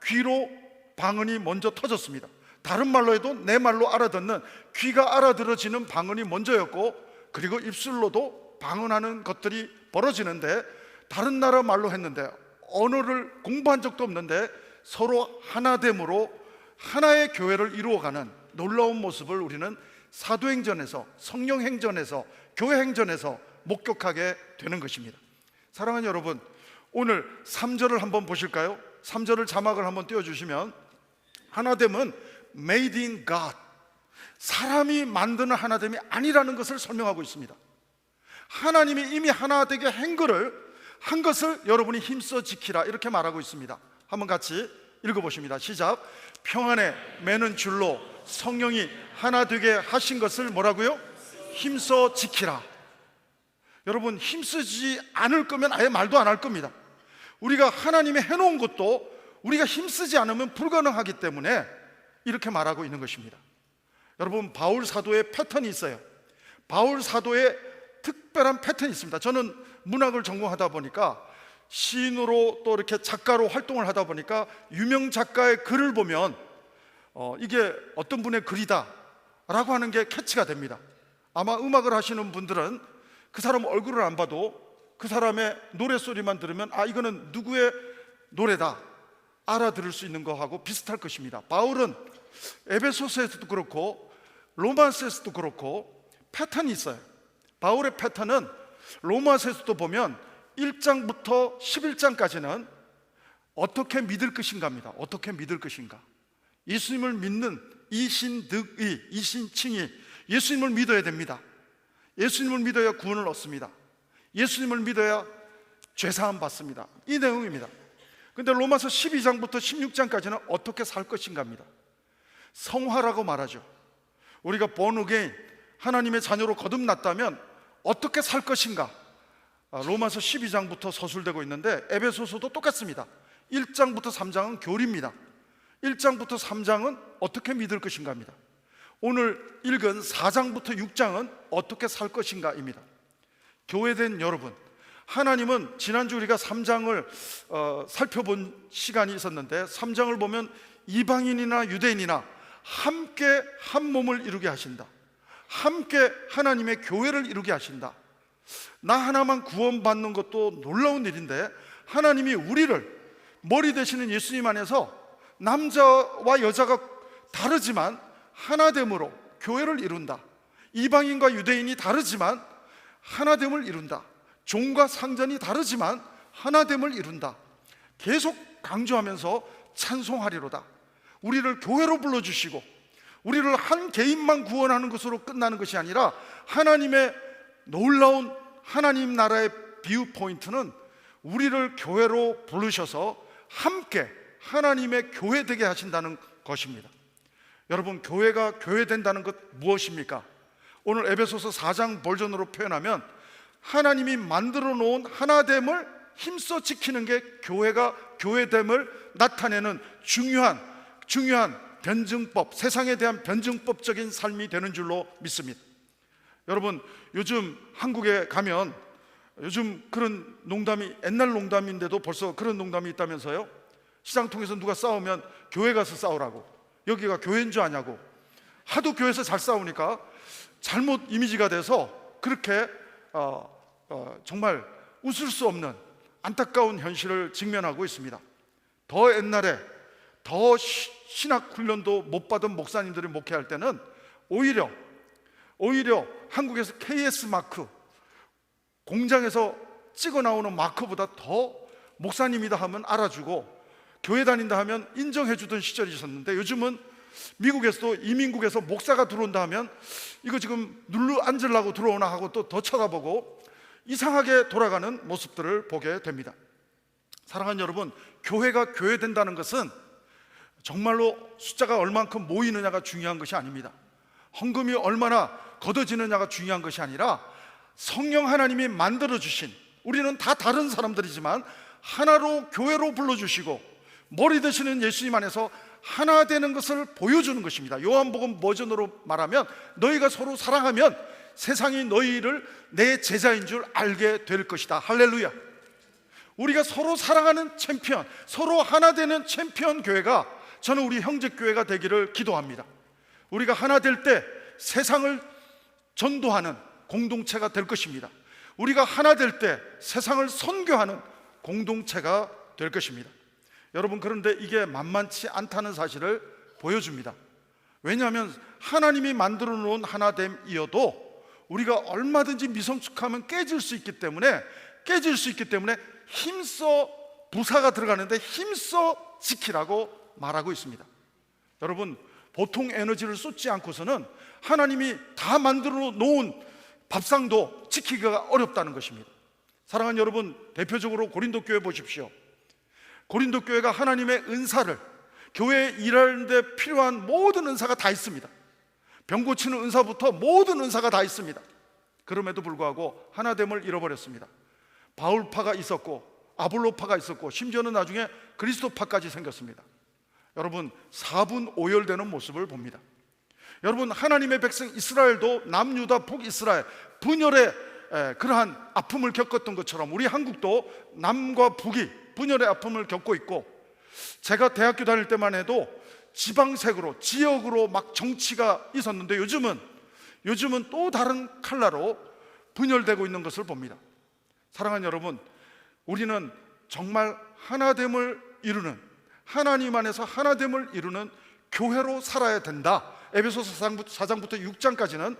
귀로 방언이 먼저 터졌습니다. 다른 말로 해도 내 말로 알아듣는, 귀가 알아들어지는 방언이 먼저였고, 그리고 입술로도 방언하는 것들이 벌어지는데, 다른 나라 말로 했는데 언어를 공부한 적도 없는데 서로 하나됨으로 하나의 교회를 이루어가는 놀라운 모습을 우리는 사도행전에서, 성령행전에서, 교회행전에서 목격하게 되는 것입니다. 사랑하는 여러분, 오늘 3절을 한번 보실까요? 3절을 자막을 한번 띄워주시면, 하나됨은 made in God, 사람이 만드는 하나됨이 아니라는 것을 설명하고 있습니다. 하나님이 이미 하나 되게 한 것을 여러분이 힘써 지키라, 이렇게 말하고 있습니다. 한번 같이 읽어보십니다. 시작. 평안에 매는 줄로 성령이 하나 되게 하신 것을 뭐라고요? 힘써 지키라. 여러분, 힘쓰지 않을 거면 아예 말도 안 할 겁니다. 우리가 하나님이 해놓은 것도 우리가 힘쓰지 않으면 불가능하기 때문에 이렇게 말하고 있는 것입니다. 여러분, 바울 사도의 패턴이 있어요. 바울 사도의 특별한 패턴이 있습니다. 저는 문학을 전공하다 보니까, 시인으로 또 이렇게 작가로 활동을 하다 보니까 유명 작가의 글을 보면 이게 어떤 분의 글이다 라고 하는 게 캐치가 됩니다. 아마 음악을 하시는 분들은 그 사람 얼굴을 안 봐도 그 사람의 노래소리만 들으면 이거는 누구의 노래다 알아들을 수 있는 거하고 비슷할 것입니다. 바울은 에베소서에서도 그렇고 로마서에서도 그렇고 패턴이 있어요. 바울의 패턴은 로마서에서도 보면 1장부터 11장까지는 어떻게 믿을 것인가입니다. 어떻게 믿을 것인가. 예수님을 믿는 이신득의, 이신칭의, 예수님을 믿어야 됩니다. 예수님을 믿어야 구원을 얻습니다. 예수님을 믿어야 죄사함 받습니다. 이 내용입니다. 근데 로마서 12장부터 16장까지는 어떻게 살 것인가입니다. 성화라고 말하죠. 우리가 born again, 하나님의 자녀로 거듭났다면 어떻게 살 것인가. 로마서 12장부터 서술되고 있는데 에베소서도 똑같습니다. 1장부터 3장은 교리입니다. 1장부터 3장은 어떻게 믿을 것인가입니다. 오늘 읽은 4장부터 6장은 어떻게 살 것인가입니다. 교회된 여러분, 하나님은 지난주 우리가 3장을 살펴본 시간이 있었는데, 3장을 보면 이방인이나 유대인이나 함께 한 몸을 이루게 하신다. 함께 하나님의 교회를 이루게 하신다. 나 하나만 구원받는 것도 놀라운 일인데, 하나님이 우리를 머리 되시는 예수님 안에서 남자와 여자가 다르지만 하나됨으로 교회를 이룬다. 이방인과 유대인이 다르지만 하나됨을 이룬다. 종과 상전이 다르지만 하나됨을 이룬다. 계속 강조하면서 찬송하리로다. 우리를 교회로 불러주시고 우리를 한 개인만 구원하는 것으로 끝나는 것이 아니라, 하나님의 놀라운 하나님 나라의 비유 포인트는 우리를 교회로 부르셔서 함께 하나님의 교회 되게 하신다는 것입니다. 여러분, 교회가 교회된다는 것 무엇입니까? 오늘 에베소서 4장 버전으로 표현하면 하나님이 만들어 놓은 하나됨을 힘써 지키는 게 교회가 교회됨을 나타내는 중요한 변증법, 세상에 대한 변증법적인 삶이 되는 줄로 믿습니다. 여러분, 요즘 한국에 가면 요즘 그런 농담이, 옛날 농담인데도 벌써 그런 농담이 있다면서요? 시장통에서 누가 싸우면 교회 가서 싸우라고, 여기가 교회인 줄 아냐고. 하도 교회에서 잘 싸우니까 잘못 이미지가 돼서 그렇게 정말 웃을 수 없는 안타까운 현실을 직면하고 있습니다. 더 옛날에 더 신학 훈련도 못 받은 목사님들이 목회할 때는 오히려 한국에서 KS 마크, 공장에서 찍어 나오는 마크보다 더 목사님이다 하면 알아주고 교회 다닌다 하면 인정해 주던 시절이 있었는데, 요즘은 미국에서도 이민국에서 목사가 들어온다 하면 이거 지금 눌러 앉으려고 들어오나 하고 또 더 쳐다보고 이상하게 돌아가는 모습들을 보게 됩니다. 사랑하는 여러분, 교회가 교회된다는 것은 정말로 숫자가 얼만큼 모이느냐가 중요한 것이 아닙니다. 헌금이 얼마나 걷어지느냐가 중요한 것이 아니라, 성령 하나님이 만들어주신, 우리는 다 다른 사람들이지만 하나로 교회로 불러주시고 머리 되시는 예수님 안에서 하나 되는 것을 보여주는 것입니다. 요한복음 버전으로 말하면 너희가 서로 사랑하면 세상이 너희를 내 제자인 줄 알게 될 것이다. 할렐루야. 우리가 서로 사랑하는 챔피언, 서로 하나 되는 챔피언 교회가 저는 우리 형제교회가 되기를 기도합니다. 우리가 하나 될 때 세상을 전도하는 공동체가 될 것입니다. 우리가 하나 될 때 세상을 선교하는 공동체가 될 것입니다. 여러분, 그런데 이게 만만치 않다는 사실을 보여줍니다. 왜냐하면 하나님이 만들어 놓은 하나됨이어도 우리가 얼마든지 미성숙하면 깨질 수 있기 때문에 힘써 부사가 들어가는데 힘써 지키라고 말하고 있습니다. 여러분, 보통 에너지를 쏟지 않고서는 하나님이 다 만들어 놓은 밥상도 지키기가 어렵다는 것입니다. 사랑하는 여러분, 대표적으로 고린도 교회 보십시오. 고린도 교회가 하나님의 은사를, 교회에 일하는 데 필요한 모든 은사가 다 있습니다. 병 고치는 은사부터 모든 은사가 다 있습니다. 그럼에도 불구하고 하나됨을 잃어버렸습니다. 바울파가 있었고 아볼로파가 있었고 심지어는 나중에 그리스도파까지 생겼습니다. 여러분, 4분 오열되는 모습을 봅니다. 여러분, 하나님의 백성 이스라엘도 남유다 북이스라엘 분열의 그러한 아픔을 겪었던 것처럼 우리 한국도 남과 북이 분열의 아픔을 겪고 있고, 제가 대학교 다닐 때만 해도 지방색으로 지역으로 막 정치가 있었는데 요즘은 또 다른 컬러로 분열되고 있는 것을 봅니다. 사랑하는 여러분, 우리는 정말 하나됨을 이루는, 하나님 안에서 하나됨을 이루는 교회로 살아야 된다. 에베소서 4장부터 6장까지는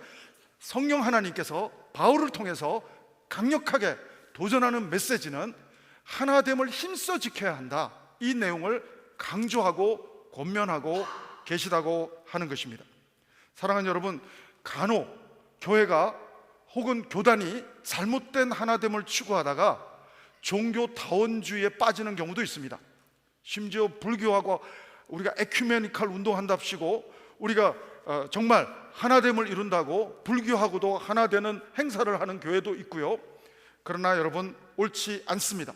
성령 하나님께서 바울을 통해서 강력하게 도전하는 메시지는 하나됨을 힘써 지켜야 한다, 이 내용을 강조하고 권면하고 계시다고 하는 것입니다. 사랑하는 여러분, 간혹 교회가 혹은 교단이 잘못된 하나됨을 추구하다가 종교다원주의에 빠지는 경우도 있습니다. 심지어 불교하고 우리가 에큐메니칼 운동한답시고 우리가 정말 하나됨을 이룬다고 불교하고도 하나되는 행사를 하는 교회도 있고요. 그러나 여러분, 옳지 않습니다.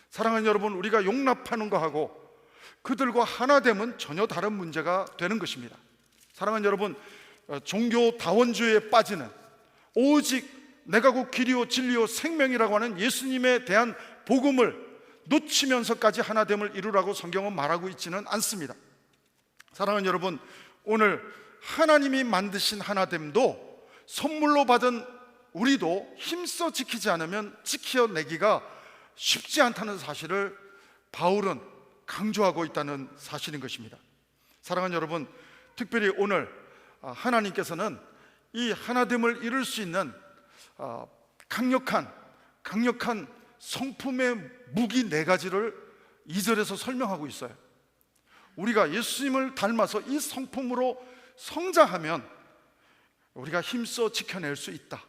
사랑하는 여러분, 우리가 용납하는 것하고 그들과 하나됨은 전혀 다른 문제가 되는 것입니다. 사랑하는 여러분, 종교다원주의에 빠지는, 오직 내가 곧 길이요 진리요 생명이라고 하는 예수님에 대한 복음을 놓치면서까지 하나됨을 이루라고 성경은 말하고 있지는 않습니다. 사랑하는 여러분, 오늘 하나님이 만드신 하나됨도 선물로 받은 우리도 힘써 지키지 않으면 지켜내기가 쉽지 않다는 사실을 바울은 강조하고 있다는 사실인 것입니다. 사랑하는 여러분, 특별히 오늘 하나님께서는 이 하나됨을 이룰 수 있는 강력한 성품의 무기 4가지를 2절에서 설명하고 있어요. 우리가 예수님을 닮아서 이 성품으로 성장하면 우리가 힘써 지켜낼 수 있다,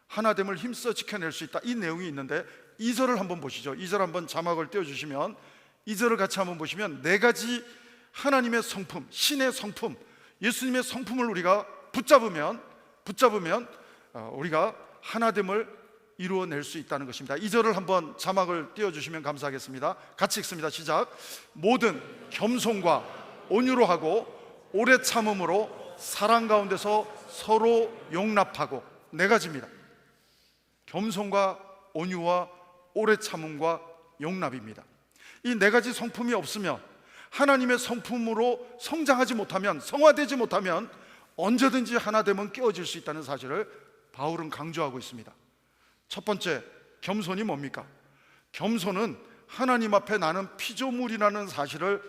하나됨을 힘써 지켜낼 수 있다, 이 내용이 있는데 2절을 한번 보시죠. 2절 한번 자막을 띄워주시면 2절을 같이 한번 보시면 4가지 하나님의 성품, 신의 성품, 예수님의 성품을 우리가 붙잡으면 우리가 하나됨을 이루어낼 수 있다는 것입니다. 2절을 한번 자막을 띄워주시면 감사하겠습니다. 같이 읽습니다. 시작. 모든 겸손과 온유로 하고 오래 참음으로 사랑 가운데서 서로 용납하고. 4가지입니다. 겸손과 온유와 오래 참음과 용납입니다. 이 4가지 성품이 없으면, 하나님의 성품으로 성장하지 못하면, 성화되지 못하면 언제든지 하나됨은 깨어질 수 있다는 사실을 바울은 강조하고 있습니다. 첫 번째, 겸손이 뭡니까? 겸손은 하나님 앞에 나는 피조물이라는 사실을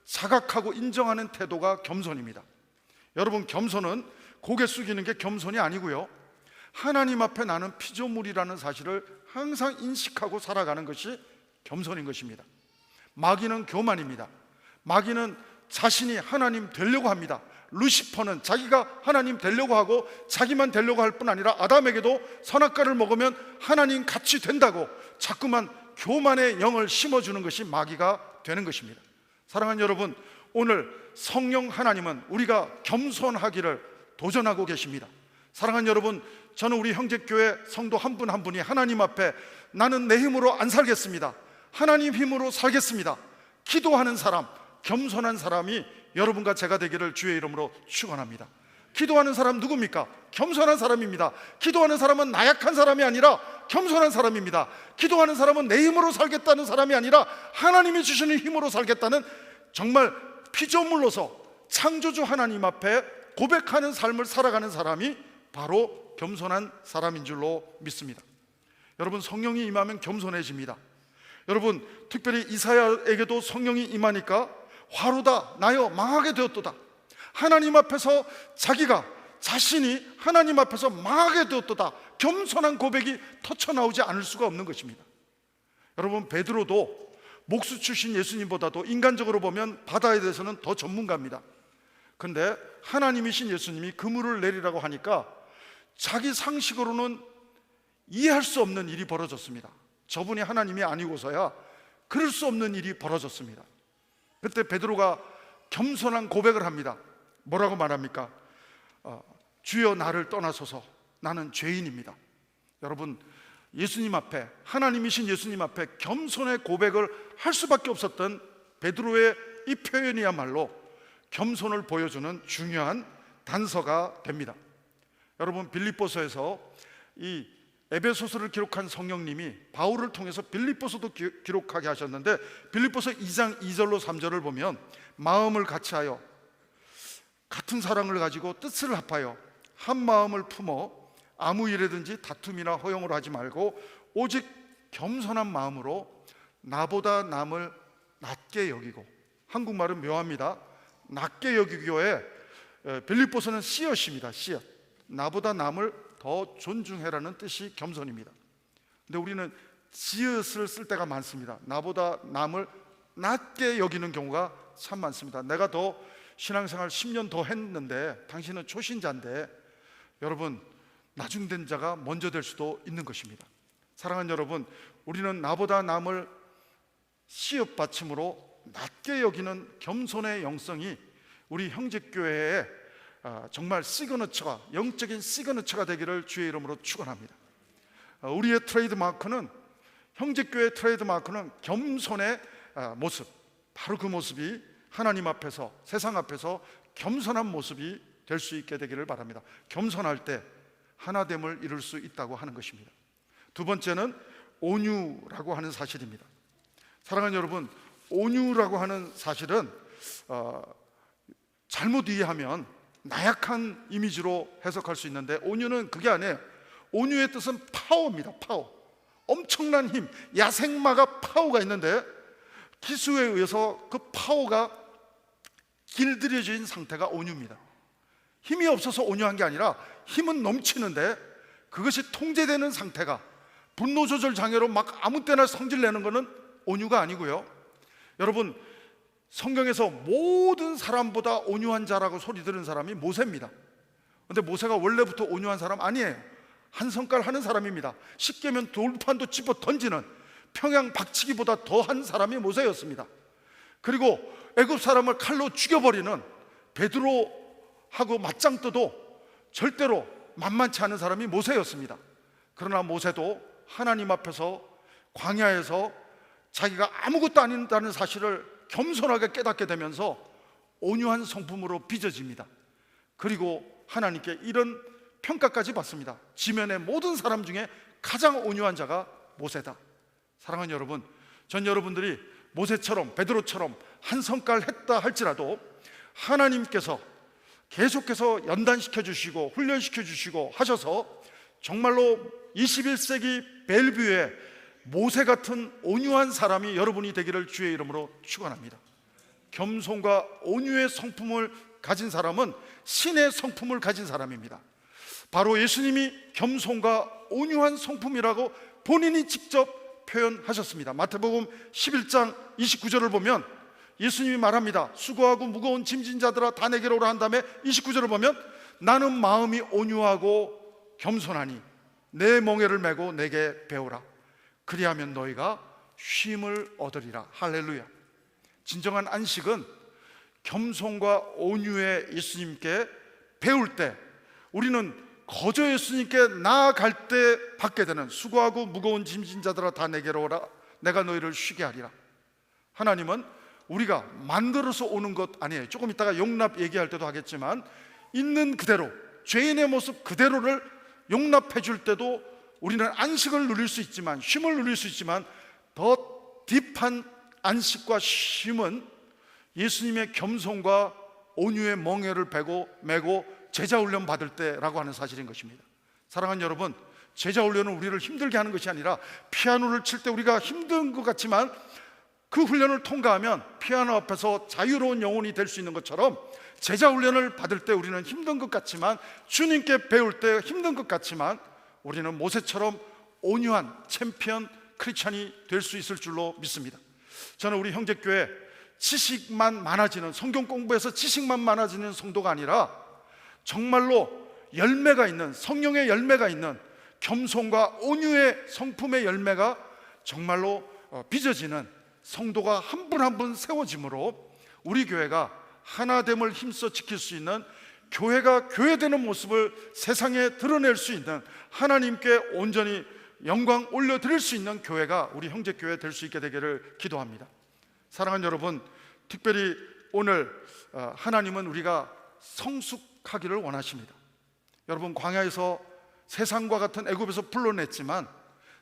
자각하고 인정하는 태도가 겸손입니다. 여러분, 겸손은 고개 숙이는 게 겸손이 아니고요, 하나님 앞에 나는 피조물이라는 사실을 항상 인식하고 살아가는 것이 겸손인 것입니다. 마귀는 교만입니다. 마귀는 자신이 하나님 되려고 합니다. 루시퍼는 자기가 하나님 되려고 하고 자기만 되려고 할 뿐 아니라 아담에게도 선악과를 먹으면 하나님 같이 된다고 자꾸만 교만의 영을 심어주는 것이 마귀가 되는 것입니다. 사랑하는 여러분, 오늘 성령 하나님은 우리가 겸손하기를 도전하고 계십니다. 사랑하는 여러분, 저는 우리 형제교회 성도 한 분 하나님 앞에 나는 내 힘으로 안 살겠습니다, 하나님 힘으로 살겠습니다, 기도하는 사람, 겸손한 사람이 여러분과 제가 되기를 주의 이름으로 축원합니다. 기도하는 사람 누굽니까? 겸손한 사람입니다. 기도하는 사람은 나약한 사람이 아니라 겸손한 사람입니다. 기도하는 사람은 내 힘으로 살겠다는 사람이 아니라 하나님이 주시는 힘으로 살겠다는, 정말 피조물로서 창조주 하나님 앞에 고백하는 삶을 살아가는 사람이 바로 겸손한 사람인 줄로 믿습니다. 여러분, 성령이 임하면 겸손해집니다. 여러분, 특별히 이사야에게도 성령이 임하니까 화로다 나여 망하게 되었도다. 하나님 앞에서 자신이 하나님 앞에서 망하게 되었도다. 겸손한 고백이 터쳐나오지 않을 수가 없는 것입니다. 여러분, 베드로도 목수 출신 예수님보다도 인간적으로 보면 바다에 대해서는 더 전문가입니다. 근데 하나님이신 예수님이 그물을 내리라고 하니까 자기 상식으로는 이해할 수 없는 일이 벌어졌습니다. 저분이 하나님이 아니고서야 그럴 수 없는 일이 벌어졌습니다. 그때 베드로가 겸손한 고백을 합니다. 뭐라고 말합니까? 주여 나를 떠나소서, 나는 죄인입니다. 여러분, 예수님 앞에, 하나님이신 예수님 앞에 겸손의 고백을 할 수밖에 없었던 베드로의 이 표현이야말로 겸손을 보여주는 중요한 단서가 됩니다. 여러분, 빌립보서에서 이 에베소서를 기록한 성령님이 바울을 통해서 빌립보서도 기록하게 하셨는데, 빌립보서 2장 2절로 3절을 보면 마음을 같이하여 같은 사랑을 가지고 뜻을 합하여 한 마음을 품어 아무 일에든지 다툼이나 허용을 하지 말고 오직 겸손한 마음으로 나보다 남을 낮게 여기고, 한국말은 묘합니다. 낮게 여기고에 빌립보서는 씨앗입니다. 씨앗. 나보다 남을 더 존중해라는 뜻이 겸손입니다. 근데 우리는 지읒을 쓸 때가 많습니다. 나보다 남을 낮게 여기는 경우가 참 많습니다. 내가 더 신앙생활 10년 더 했는데 당신은 초신자인데, 여러분, 나중된 자가 먼저 될 수도 있는 것입니다. 사랑하는 여러분, 우리는 나보다 남을 씨앗 받침으로 낮게 여기는 겸손의 영성이 우리 형제교회에 정말 시그너처가, 영적인 시그너처가 되기를 주의 이름으로 축원합니다. 우리의 트레이드마크는, 형제교회의 트레이드마크는 겸손의 모습, 바로 그 모습이 하나님 앞에서, 세상 앞에서 겸손한 모습이 될 수 있게 되기를 바랍니다. 겸손할 때 하나됨을 이룰 수 있다고 하는 것입니다. 두 번째는 온유라고 하는 사실입니다. 사랑하는 여러분, 온유라고 하는 사실은 잘못 이해하면 나약한 이미지로 해석할 수 있는데, 온유는 그게 아니에요. 온유의 뜻은 파워입니다. 파워. 엄청난 힘, 야생마가 파워가 있는데 기수에 의해서 그 파워가 길들여진 상태가 온유입니다. 힘이 없어서 온유한 게 아니라 힘은 넘치는데 그것이 통제되는 상태가, 분노 조절 장애로 막 아무 때나 성질 내는 것은 온유가 아니고요. 여러분, 성경에서 모든 사람보다 온유한 자라고 소리 들은 사람이 모세입니다. 그런데 모세가 원래부터 온유한 사람 아니에요. 한 성깔 하는 사람입니다. 쉽게면 돌판도 집어 던지는, 평양 박치기보다 더한 사람이 모세였습니다. 그리고 애굽 사람을 칼로 죽여버리는 베드로하고 맞짱 떠도 절대로 만만치 않은 사람이 모세였습니다. 그러나 모세도 하나님 앞에서 광야에서 자기가 아무것도 아닌다는 사실을 겸손하게 깨닫게 되면서 온유한 성품으로 빚어집니다. 그리고 하나님께 이런 평가까지 받습니다. 지면의 모든 사람 중에 가장 온유한 자가 모세다. 사랑하는 여러분, 전 여러분들이 모세처럼, 베드로처럼 한 성깔 했다 할지라도 하나님께서 계속해서 연단시켜 주시고 훈련시켜 주시고 하셔서 정말로 21세기 벨뷰에 모세 같은 온유한 사람이 여러분이 되기를 주의 이름으로 축원합니다. 겸손과 온유의 성품을 가진 사람은 신의 성품을 가진 사람입니다. 바로 예수님이 겸손과 온유한 성품이라고 본인이 직접 표현하셨습니다. 마태복음 11장 29절을 보면 예수님이 말합니다. 수고하고 무거운 짐진 자들아 다 내게로 오라 한 다음에 29절을 보면 나는 마음이 온유하고 겸손하니 내 멍에를 메고 내게 배우라. 그리하면 너희가 쉼을 얻으리라. 할렐루야. 진정한 안식은 겸손과 온유의 예수님께 배울 때, 우리는 거저 예수님께 나아갈 때 받게 되는, 수고하고 무거운 짐진 자들아 다 내게로 오라 내가 너희를 쉬게 하리라. 하나님은 우리가 만들어서 오는 것 아니에요. 조금 이따가 용납 얘기할 때도 하겠지만 있는 그대로, 죄인의 모습 그대로를 용납해 줄 때도 우리는 안식을 누릴 수 있지만, 쉼을 누릴 수 있지만, 더 딥한 안식과 쉼은 예수님의 겸손과 온유의 멍에를 메고 제자 훈련 받을 때라고 하는 사실인 것입니다. 사랑하는 여러분, 제자 훈련은 우리를 힘들게 하는 것이 아니라, 피아노를 칠 때 우리가 힘든 것 같지만 그 훈련을 통과하면 피아노 앞에서 자유로운 영혼이 될 수 있는 것처럼, 제자 훈련을 받을 때 우리는 힘든 것 같지만, 주님께 배울 때 힘든 것 같지만, 우리는 모세처럼 온유한 챔피언 크리스찬이 될 수 있을 줄로 믿습니다. 저는 우리 형제교회 지식만 많아지는, 성경 공부해서 지식만 많아지는 성도가 아니라 정말로 열매가 있는, 성령의 열매가 있는 겸손과 온유의 성품의 열매가 정말로 빚어지는 성도가 한 분 한 분 세워짐으로 우리 교회가 하나됨을 힘써 지킬 수 있는, 교회가 교회되는 모습을 세상에 드러낼 수 있는, 하나님께 온전히 영광 올려드릴 수 있는 교회가 우리 형제교회 될 수 있게 되기를 기도합니다. 사랑하는 여러분, 특별히 오늘 하나님은 우리가 성숙하기를 원하십니다. 여러분, 광야에서 세상과 같은 애굽에서 불러냈지만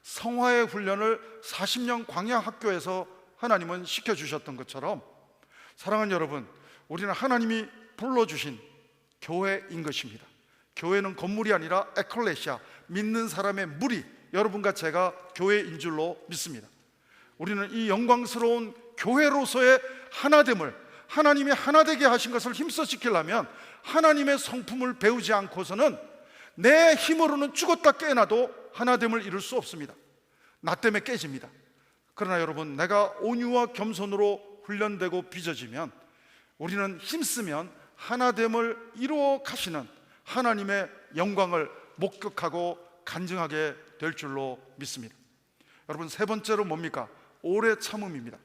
성화의 훈련을 40년 광야 학교에서 하나님은 시켜주셨던 것처럼, 사랑하는 여러분, 우리는 하나님이 불러주신 교회인 것입니다. 교회는 건물이 아니라 에클레시아, 믿는 사람의 무리, 여러분과 제가 교회인 줄로 믿습니다. 우리는 이 영광스러운 교회로서의 하나됨을, 하나님이 하나되게 하신 것을 힘써 지키려면 하나님의 성품을 배우지 않고서는 내 힘으로는 죽었다 깨어나도 하나됨을 이룰 수 없습니다. 나 때문에 깨집니다. 그러나 여러분, 내가 온유와 겸손으로 훈련되고 빚어지면, 우리는 힘쓰면 하나됨을 이루어 가시는 하나님의 영광을 목격하고 간증하게 될 줄로 믿습니다. 여러분, 세 번째로 뭡니까? 오래 참음입니다.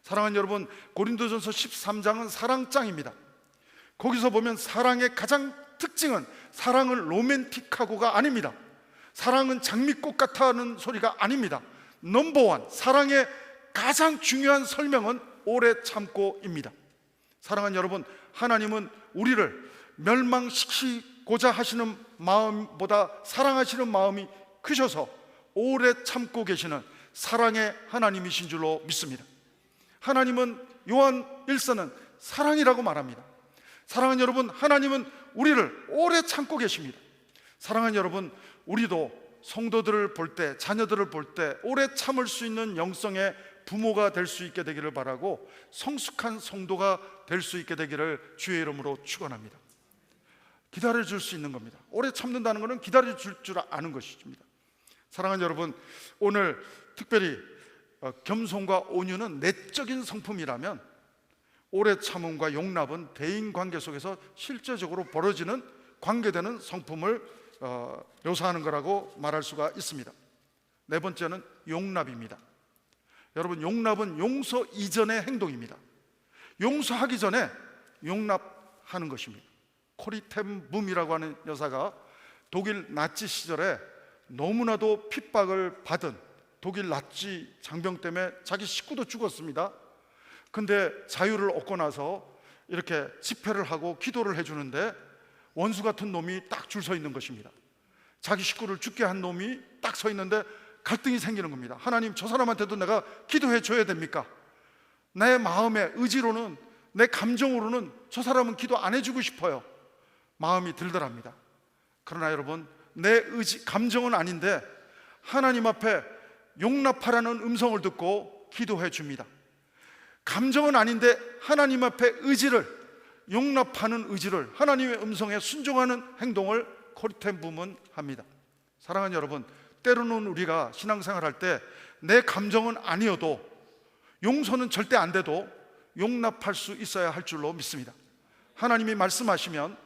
사랑하는 여러분, 고린도전서 13장은 사랑장입니다. 거기서 보면 사랑의 가장 특징은 사랑은 로맨틱하고가 아닙니다. 사랑은 장미꽃 같다는 소리가 아닙니다. 넘버원, 사랑의 가장 중요한 설명은 오래 참고입니다. 사랑하는 여러분, 하나님은 우리를 멸망시키고자 하시는 마음보다 사랑하시는 마음이 크셔서 오래 참고 계시는 사랑의 하나님이신 줄로 믿습니다. 하나님은 요한 1서는 사랑이라고 말합니다. 사랑하는 여러분, 하나님은 우리를 오래 참고 계십니다. 사랑하는 여러분, 우리도 성도들을 볼 때, 자녀들을 볼 때 오래 참을 수 있는 영성의 부모가 될 수 있게 되기를 바라고, 성숙한 성도가 될 수 있게 되기를 주의 이름으로 축원합니다. 기다려줄 수 있는 겁니다. 오래 참는다는 것은 기다려줄 줄 아는 것입니다. 사랑하는 여러분, 오늘 특별히 겸손과 온유는 내적인 성품이라면, 오래 참음과 용납은 대인관계 속에서 실제적으로 벌어지는, 관계되는 성품을 묘사하는 거라고 말할 수가 있습니다. 네 번째는 용납입니다. 여러분, 용납은 용서 이전의 행동입니다. 용서하기 전에 용납하는 것입니다. 코리텐 붐이라고 하는 여사가 독일 나치 시절에 너무나도 핍박을 받은, 독일 나치 장병 때문에 자기 식구도 죽었습니다. 근데 자유를 얻고 나서 이렇게 집회를 하고 기도를 해주는데 원수 같은 놈이 딱 줄 서 있는 것입니다. 자기 식구를 죽게 한 놈이 딱 서 있는데 갈등이 생기는 겁니다. 하나님, 저 사람한테도 내가 기도해 줘야 됩니까? 내 마음의 의지로는, 내 감정으로는 저 사람은 기도 안 해주고 싶어요. 마음이 들더랍니다. 그러나 여러분, 내 의지, 감정은 아닌데 하나님 앞에 용납하라는 음성을 듣고 기도해 줍니다. 감정은 아닌데 하나님 앞에 의지를, 용납하는 의지를, 하나님의 음성에 순종하는 행동을 코리텐 붐은 합니다. 사랑하는 여러분, 때로는 우리가 신앙생활 할 때 내 감정은 아니어도, 용서는 절대 안 돼도 용납할 수 있어야 할 줄로 믿습니다. 하나님이 말씀하시면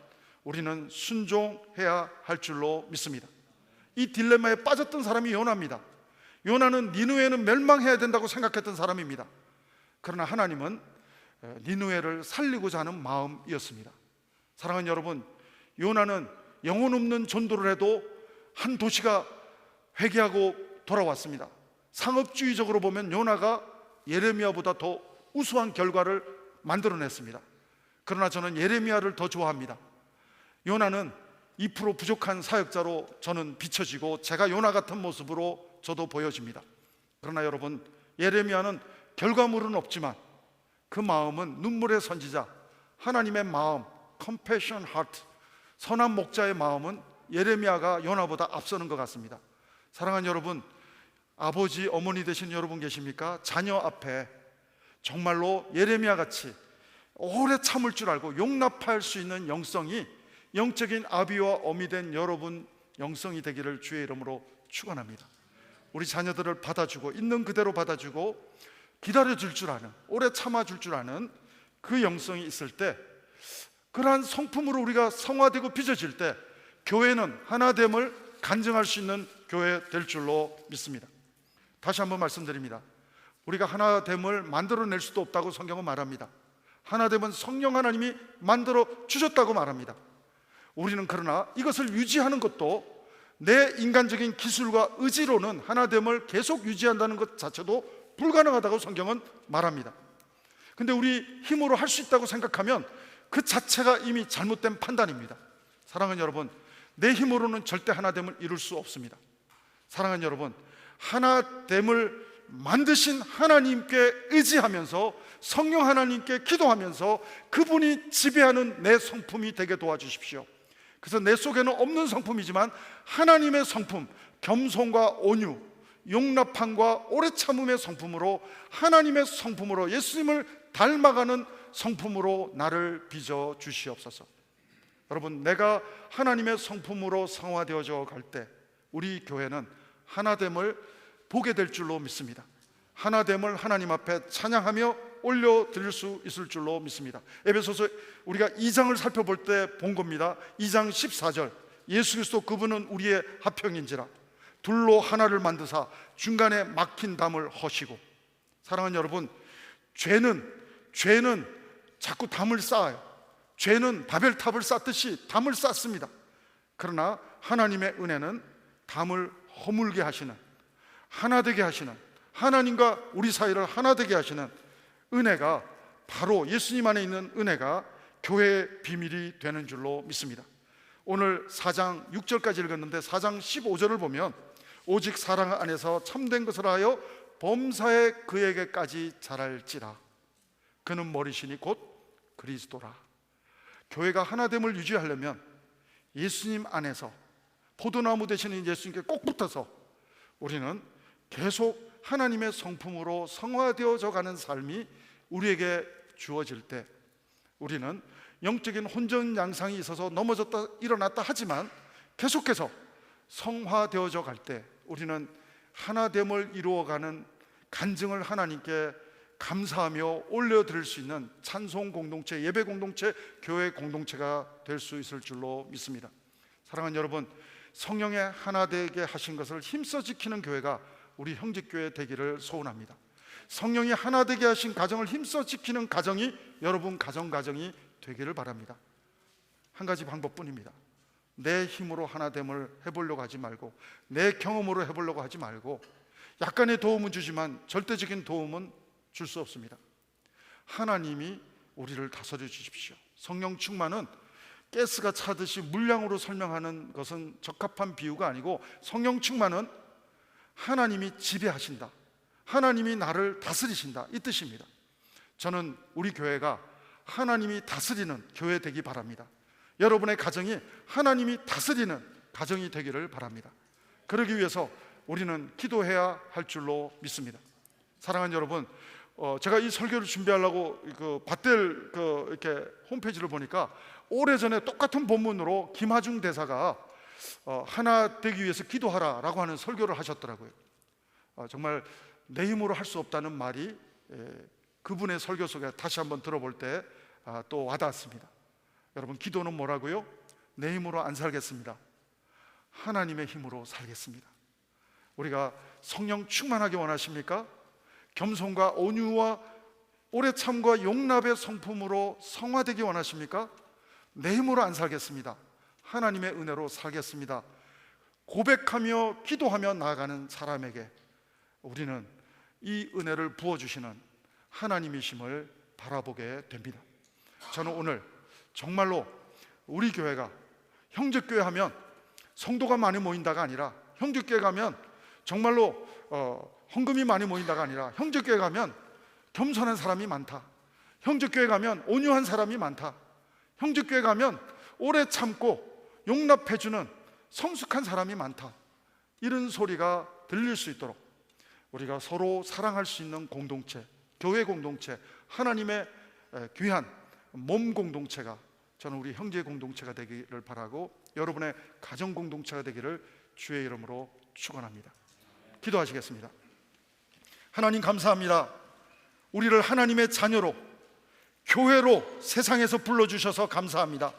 우리는 순종해야 할 줄로 믿습니다. 이 딜레마에 빠졌던 사람이 요나입니다. 요나는 니느웨는 멸망해야 된다고 생각했던 사람입니다. 그러나 하나님은 니느웨를 살리고자 하는 마음이었습니다. 사랑하는 여러분, 요나는 영혼 없는 전도를 해도 한 도시가 회개하고 돌아왔습니다. 상업주의적으로 보면 요나가 예레미야보다 더 우수한 결과를 만들어냈습니다. 그러나 저는 예레미야를 더 좋아합니다. 요나는 2% 부족한 사역자로 저는 비춰지고 제가 요나 같은 모습으로 저도 보여집니다. 그러나 여러분, 예레미야는 결과물은 없지만 그 마음은 눈물의 선지자, 하나님의 마음, compassion heart, 선한 목자의 마음은 예레미야가 요나보다 앞서는 것 같습니다. 사랑하는 여러분, 아버지, 어머니 되신 여러분 계십니까? 자녀 앞에 정말로 예레미야 같이 오래 참을 줄 알고 용납할 수 있는 영성이 영적인 아비와 어미 된 여러분 영성이 되기를 주의 이름으로 축원합니다. 우리 자녀들을 받아주고 있는 그대로 받아주고 기다려줄 줄 아는, 오래 참아줄 줄 아는 그 영성이 있을 때, 그러한 성품으로 우리가 성화되고 빚어질 때 교회는 하나됨을 간증할 수 있는 교회 될 줄로 믿습니다. 다시 한번 말씀드립니다. 우리가 하나됨을 만들어낼 수도 없다고 성경은 말합니다. 하나됨은 성령 하나님이 만들어 주셨다고 말합니다. 우리는 그러나 이것을 유지하는 것도 내 인간적인 기술과 의지로는 하나됨을 계속 유지한다는 것 자체도 불가능하다고 성경은 말합니다. 근데 우리 힘으로 할 수 있다고 생각하면 그 자체가 이미 잘못된 판단입니다. 사랑하는 여러분, 내 힘으로는 절대 하나됨을 이룰 수 없습니다. 사랑하는 여러분, 하나됨을 만드신 하나님께 의지하면서 성령 하나님께 기도하면서 그분이 지배하는 내 성품이 되게 도와주십시오. 그래서 내 속에는 없는 성품이지만 하나님의 성품, 겸손과 온유, 용납함과 오래 참음의 성품으로, 하나님의 성품으로, 예수님을 닮아가는 성품으로 나를 빚어 주시옵소서. 여러분, 내가 하나님의 성품으로 성화되어져 갈 때 우리 교회는 하나됨을 보게 될 줄로 믿습니다. 하나됨을 하나님 앞에 찬양하며 올려드릴 수 있을 줄로 믿습니다. 에베소서 우리가 2장을 살펴볼 때 본 겁니다. 2장 14절, 예수 그리스도 그분은 우리의 화평인지라 둘로 하나를 만드사 중간에 막힌 담을 허시고. 사랑하는 여러분, 죄는 자꾸 담을 쌓아요. 죄는 바벨탑을 쌓듯이 담을 쌓습니다. 그러나 하나님의 은혜는 담을 허물게 하시는, 하나 되게 하시는, 하나님과 우리 사이를 하나 되게 하시는 은혜가, 바로 예수님 안에 있는 은혜가 교회의 비밀이 되는 줄로 믿습니다. 오늘 4장 6절까지 읽었는데 4장 15절을 보면 오직 사랑 안에서 참된 것을 하여 범사에 그에게까지 자랄지라 그는 머리시니 곧 그리스도라. 교회가 하나됨을 유지하려면 예수님 안에서 포도나무 되시는 예수님께 꼭 붙어서 우리는 계속 하나님의 성품으로 성화되어져 가는 삶이 우리에게 주어질 때 우리는 영적인 혼전양상이 있어서 넘어졌다 일어났다 하지만 계속해서 성화되어져 갈 때 우리는 하나됨을 이루어가는 간증을 하나님께 감사하며 올려드릴 수 있는 찬송 공동체, 예배 공동체, 교회 공동체가 될 수 있을 줄로 믿습니다. 사랑하는 여러분, 성령의 하나 되게 하신 것을 힘써 지키는 교회가 우리 형제교회 되기를 소원합니다. 성령이 하나 되게 하신 가정을 힘써 지키는 가정이 여러분 가정이 되기를 바랍니다. 한 가지 방법뿐입니다. 내 힘으로 하나됨을 해보려고 하지 말고, 내 경험으로 해보려고 하지 말고, 약간의 도움은 주지만 절대적인 도움은 줄 수 없습니다. 하나님이 우리를 다스려 주십시오. 성령 충만은 가스가 차듯이 물량으로 설명하는 것은 적합한 비유가 아니고, 성령 충만은 하나님이 지배하신다, 하나님이 나를 다스리신다, 이 뜻입니다. 저는 우리 교회가 하나님이 다스리는 교회 되기 바랍니다. 여러분의 가정이 하나님이 다스리는 가정이 되기를 바랍니다. 그러기 위해서 우리는 기도해야 할 줄로 믿습니다. 사랑하는 여러분, 제가 이 설교를 준비하려고 밧델 이렇게 홈페이지를 보니까 오래전에 똑같은 본문으로 김하중 대사가 하나 되기 위해서 기도하라라고 하는 설교를 하셨더라고요. 정말 내 힘으로 할 수 없다는 말이 그분의 설교 속에 다시 한번 들어볼 때 또 와닿았습니다. 여러분, 기도는 뭐라고요? 내 힘으로 안 살겠습니다. 하나님의 힘으로 살겠습니다. 우리가 성령 충만하게 원하십니까? 겸손과 온유와 오래 참과 용납의 성품으로 성화되기 원하십니까? 내 힘으로 안 살겠습니다. 하나님의 은혜로 살겠습니다. 고백하며 기도하며 나아가는 사람에게 우리는 이 은혜를 부어주시는 하나님이심을 바라보게 됩니다. 저는 오늘 정말로 우리 교회가 형제교회 하면 성도가 많이 모인다가 아니라, 형제교회 가면 정말로 헌금이 많이 모인다가 아니라, 형제교회 가면 겸손한 사람이 많다, 형제교회 가면 온유한 사람이 많다, 형제교회 가면 오래 참고 용납해주는 성숙한 사람이 많다, 이런 소리가 들릴 수 있도록 우리가 서로 사랑할 수 있는 공동체, 교회 공동체, 하나님의 귀한 몸 공동체가, 저는 우리 형제 공동체가 되기를 바라고 여러분의 가정 공동체가 되기를 주의 이름으로 축원합니다. 기도하시겠습니다. 하나님 감사합니다. 우리를 하나님의 자녀로, 교회로 세상에서 불러주셔서 감사합니다.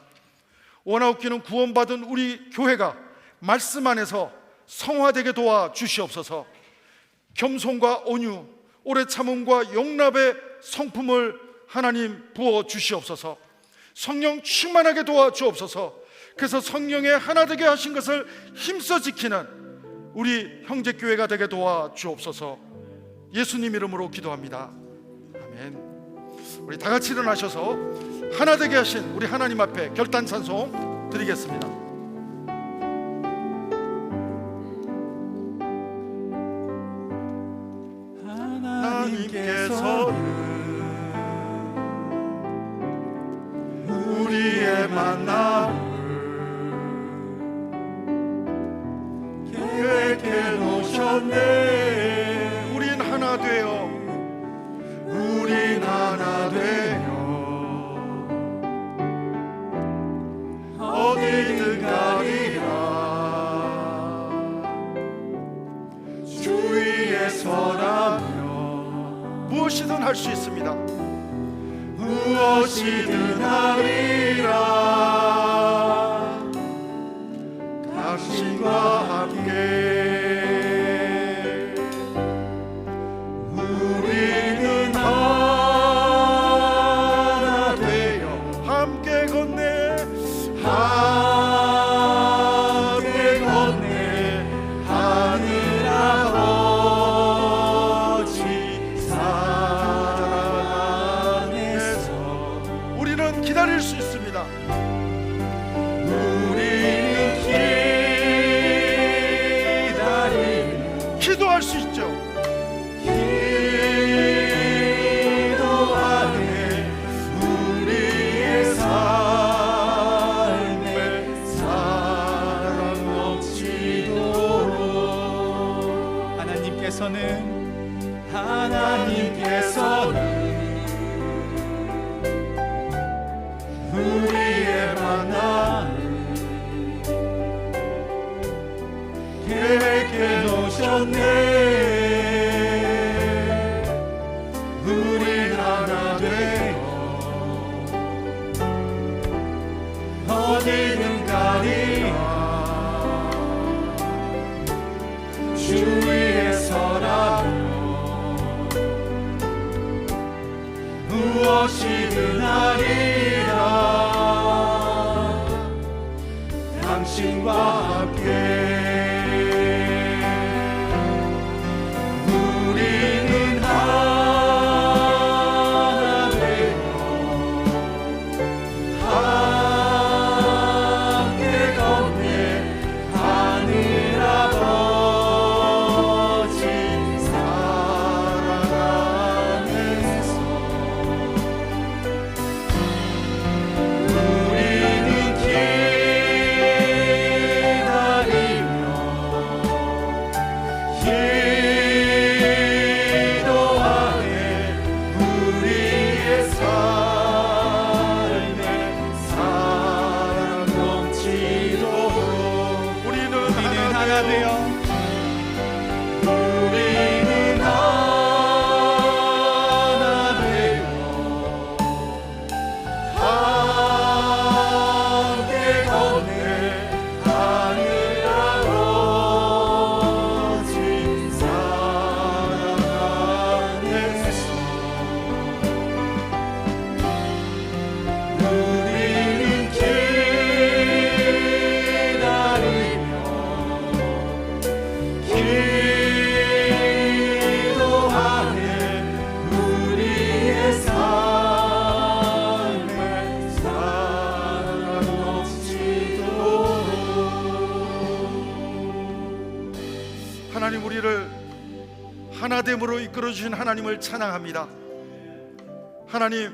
원아웃기는 구원받은 우리 교회가 말씀 안에서 성화되게 도와주시옵소서. 겸손과 온유, 오래 참음과 용납의 성품을 하나님 부어주시옵소서. 성령 충만하게 도와주옵소서. 그래서 성령의 하나 되게 하신 것을 힘써 지키는 우리 형제교회가 되게 도와주옵소서. 예수님 이름으로 기도합니다. 아멘. 우리 다 같이 일어나셔서 하나 되게 하신 우리 하나님 앞에 결단 찬송 드리겠습니다. 하나님께서는 우리의 만남을 계획해 놓으셨네. 우린 하나 되어, 우린 하나 되어 어디든 가리라. 주위에 서라면 무엇이든 할 수 있습니다. 무엇이든 하리라. 당신과 함께 우리는 하나 되어 함께 걷네, 함께 걷네. 하늘 아버지 사랑 안에서 우리는 기다릴 수 있습니다. 우리는 기도할 수 있죠. 기도하네. 우리의 삶에 사랑 넘치도록. 하나님께서는 우리의 만남을 계획해 놓으셨네. 우린 하나 되어 어디든 가리라. 주위에 서라면 무엇이든 하리라. 당신과 함께 우리는 하나 되어 함께 걷네. 하늘 아버지 사랑 안에서 우리는 기도하네. 우리의 삶에 사랑 넘치도록. 우리는 하나 되어 우리는 하나 되어 함께 걷네. 하늘 아버지 사랑 안에서 우리는 기다리며 우리를 하나됨으로 이끌어 주신 하나님을 찬양합니다. 하나님,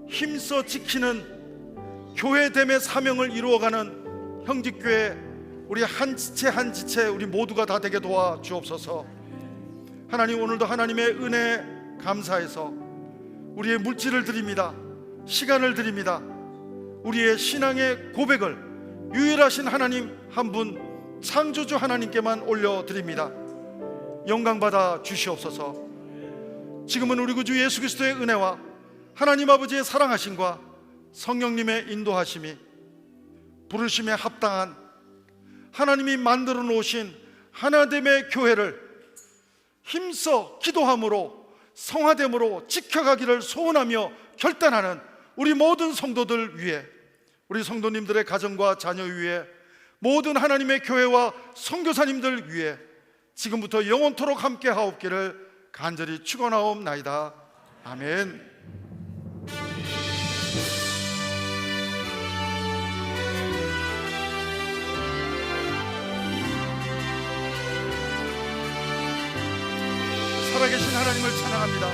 힘써 지키는 교회됨의 사명을 이루어가는 형직교회 우리 한 지체 한 지체 우리 모두가 다 되게 도와 주옵소서. 하나님, 오늘도 하나님의 은혜 감사해서 우리의 물질을 드립니다. 시간을 드립니다. 우리의 신앙의 고백을 유일하신 하나님 한 분 창조주 하나님께만 올려드립니다. 영광받아 주시옵소서. 지금은 우리 구주 예수 그리스도의 은혜와 하나님 아버지의 사랑하심과 성령님의 인도하심이 부르심에 합당한 하나님이 만들어 놓으신 하나됨의 교회를 힘써 기도함으로 성화됨으로 지켜가기를 소원하며 결단하는 우리 모든 성도들 위해, 우리 성도님들의 가정과 자녀 위에, 모든 하나님의 교회와 선교사님들 위해 지금부터 영원토록 함께 하옵기를 간절히 축원하옵나이다. 아멘. 살아계신 하나님을 찬양합니다.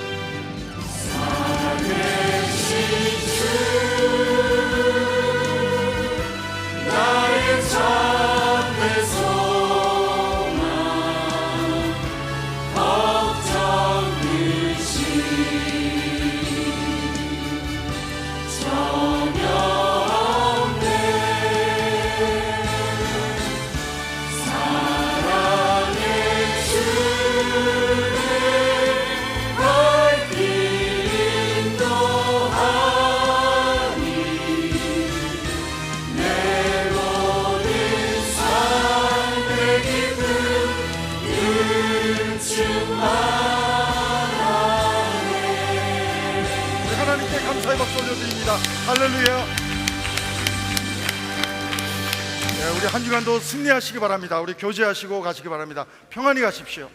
나의 참된 소망 걱정이시 전혀 없네. 사랑의 주를 밝히 인도하니 내 모든 삶의 기쁨 은총하네. 하나님께 감사의 박수 올려드립니다. 할렐루야. 네, 우리 한 주간도 승리하시기 바랍니다. 우리 교제하시고 가시기 바랍니다. 평안히 가십시오.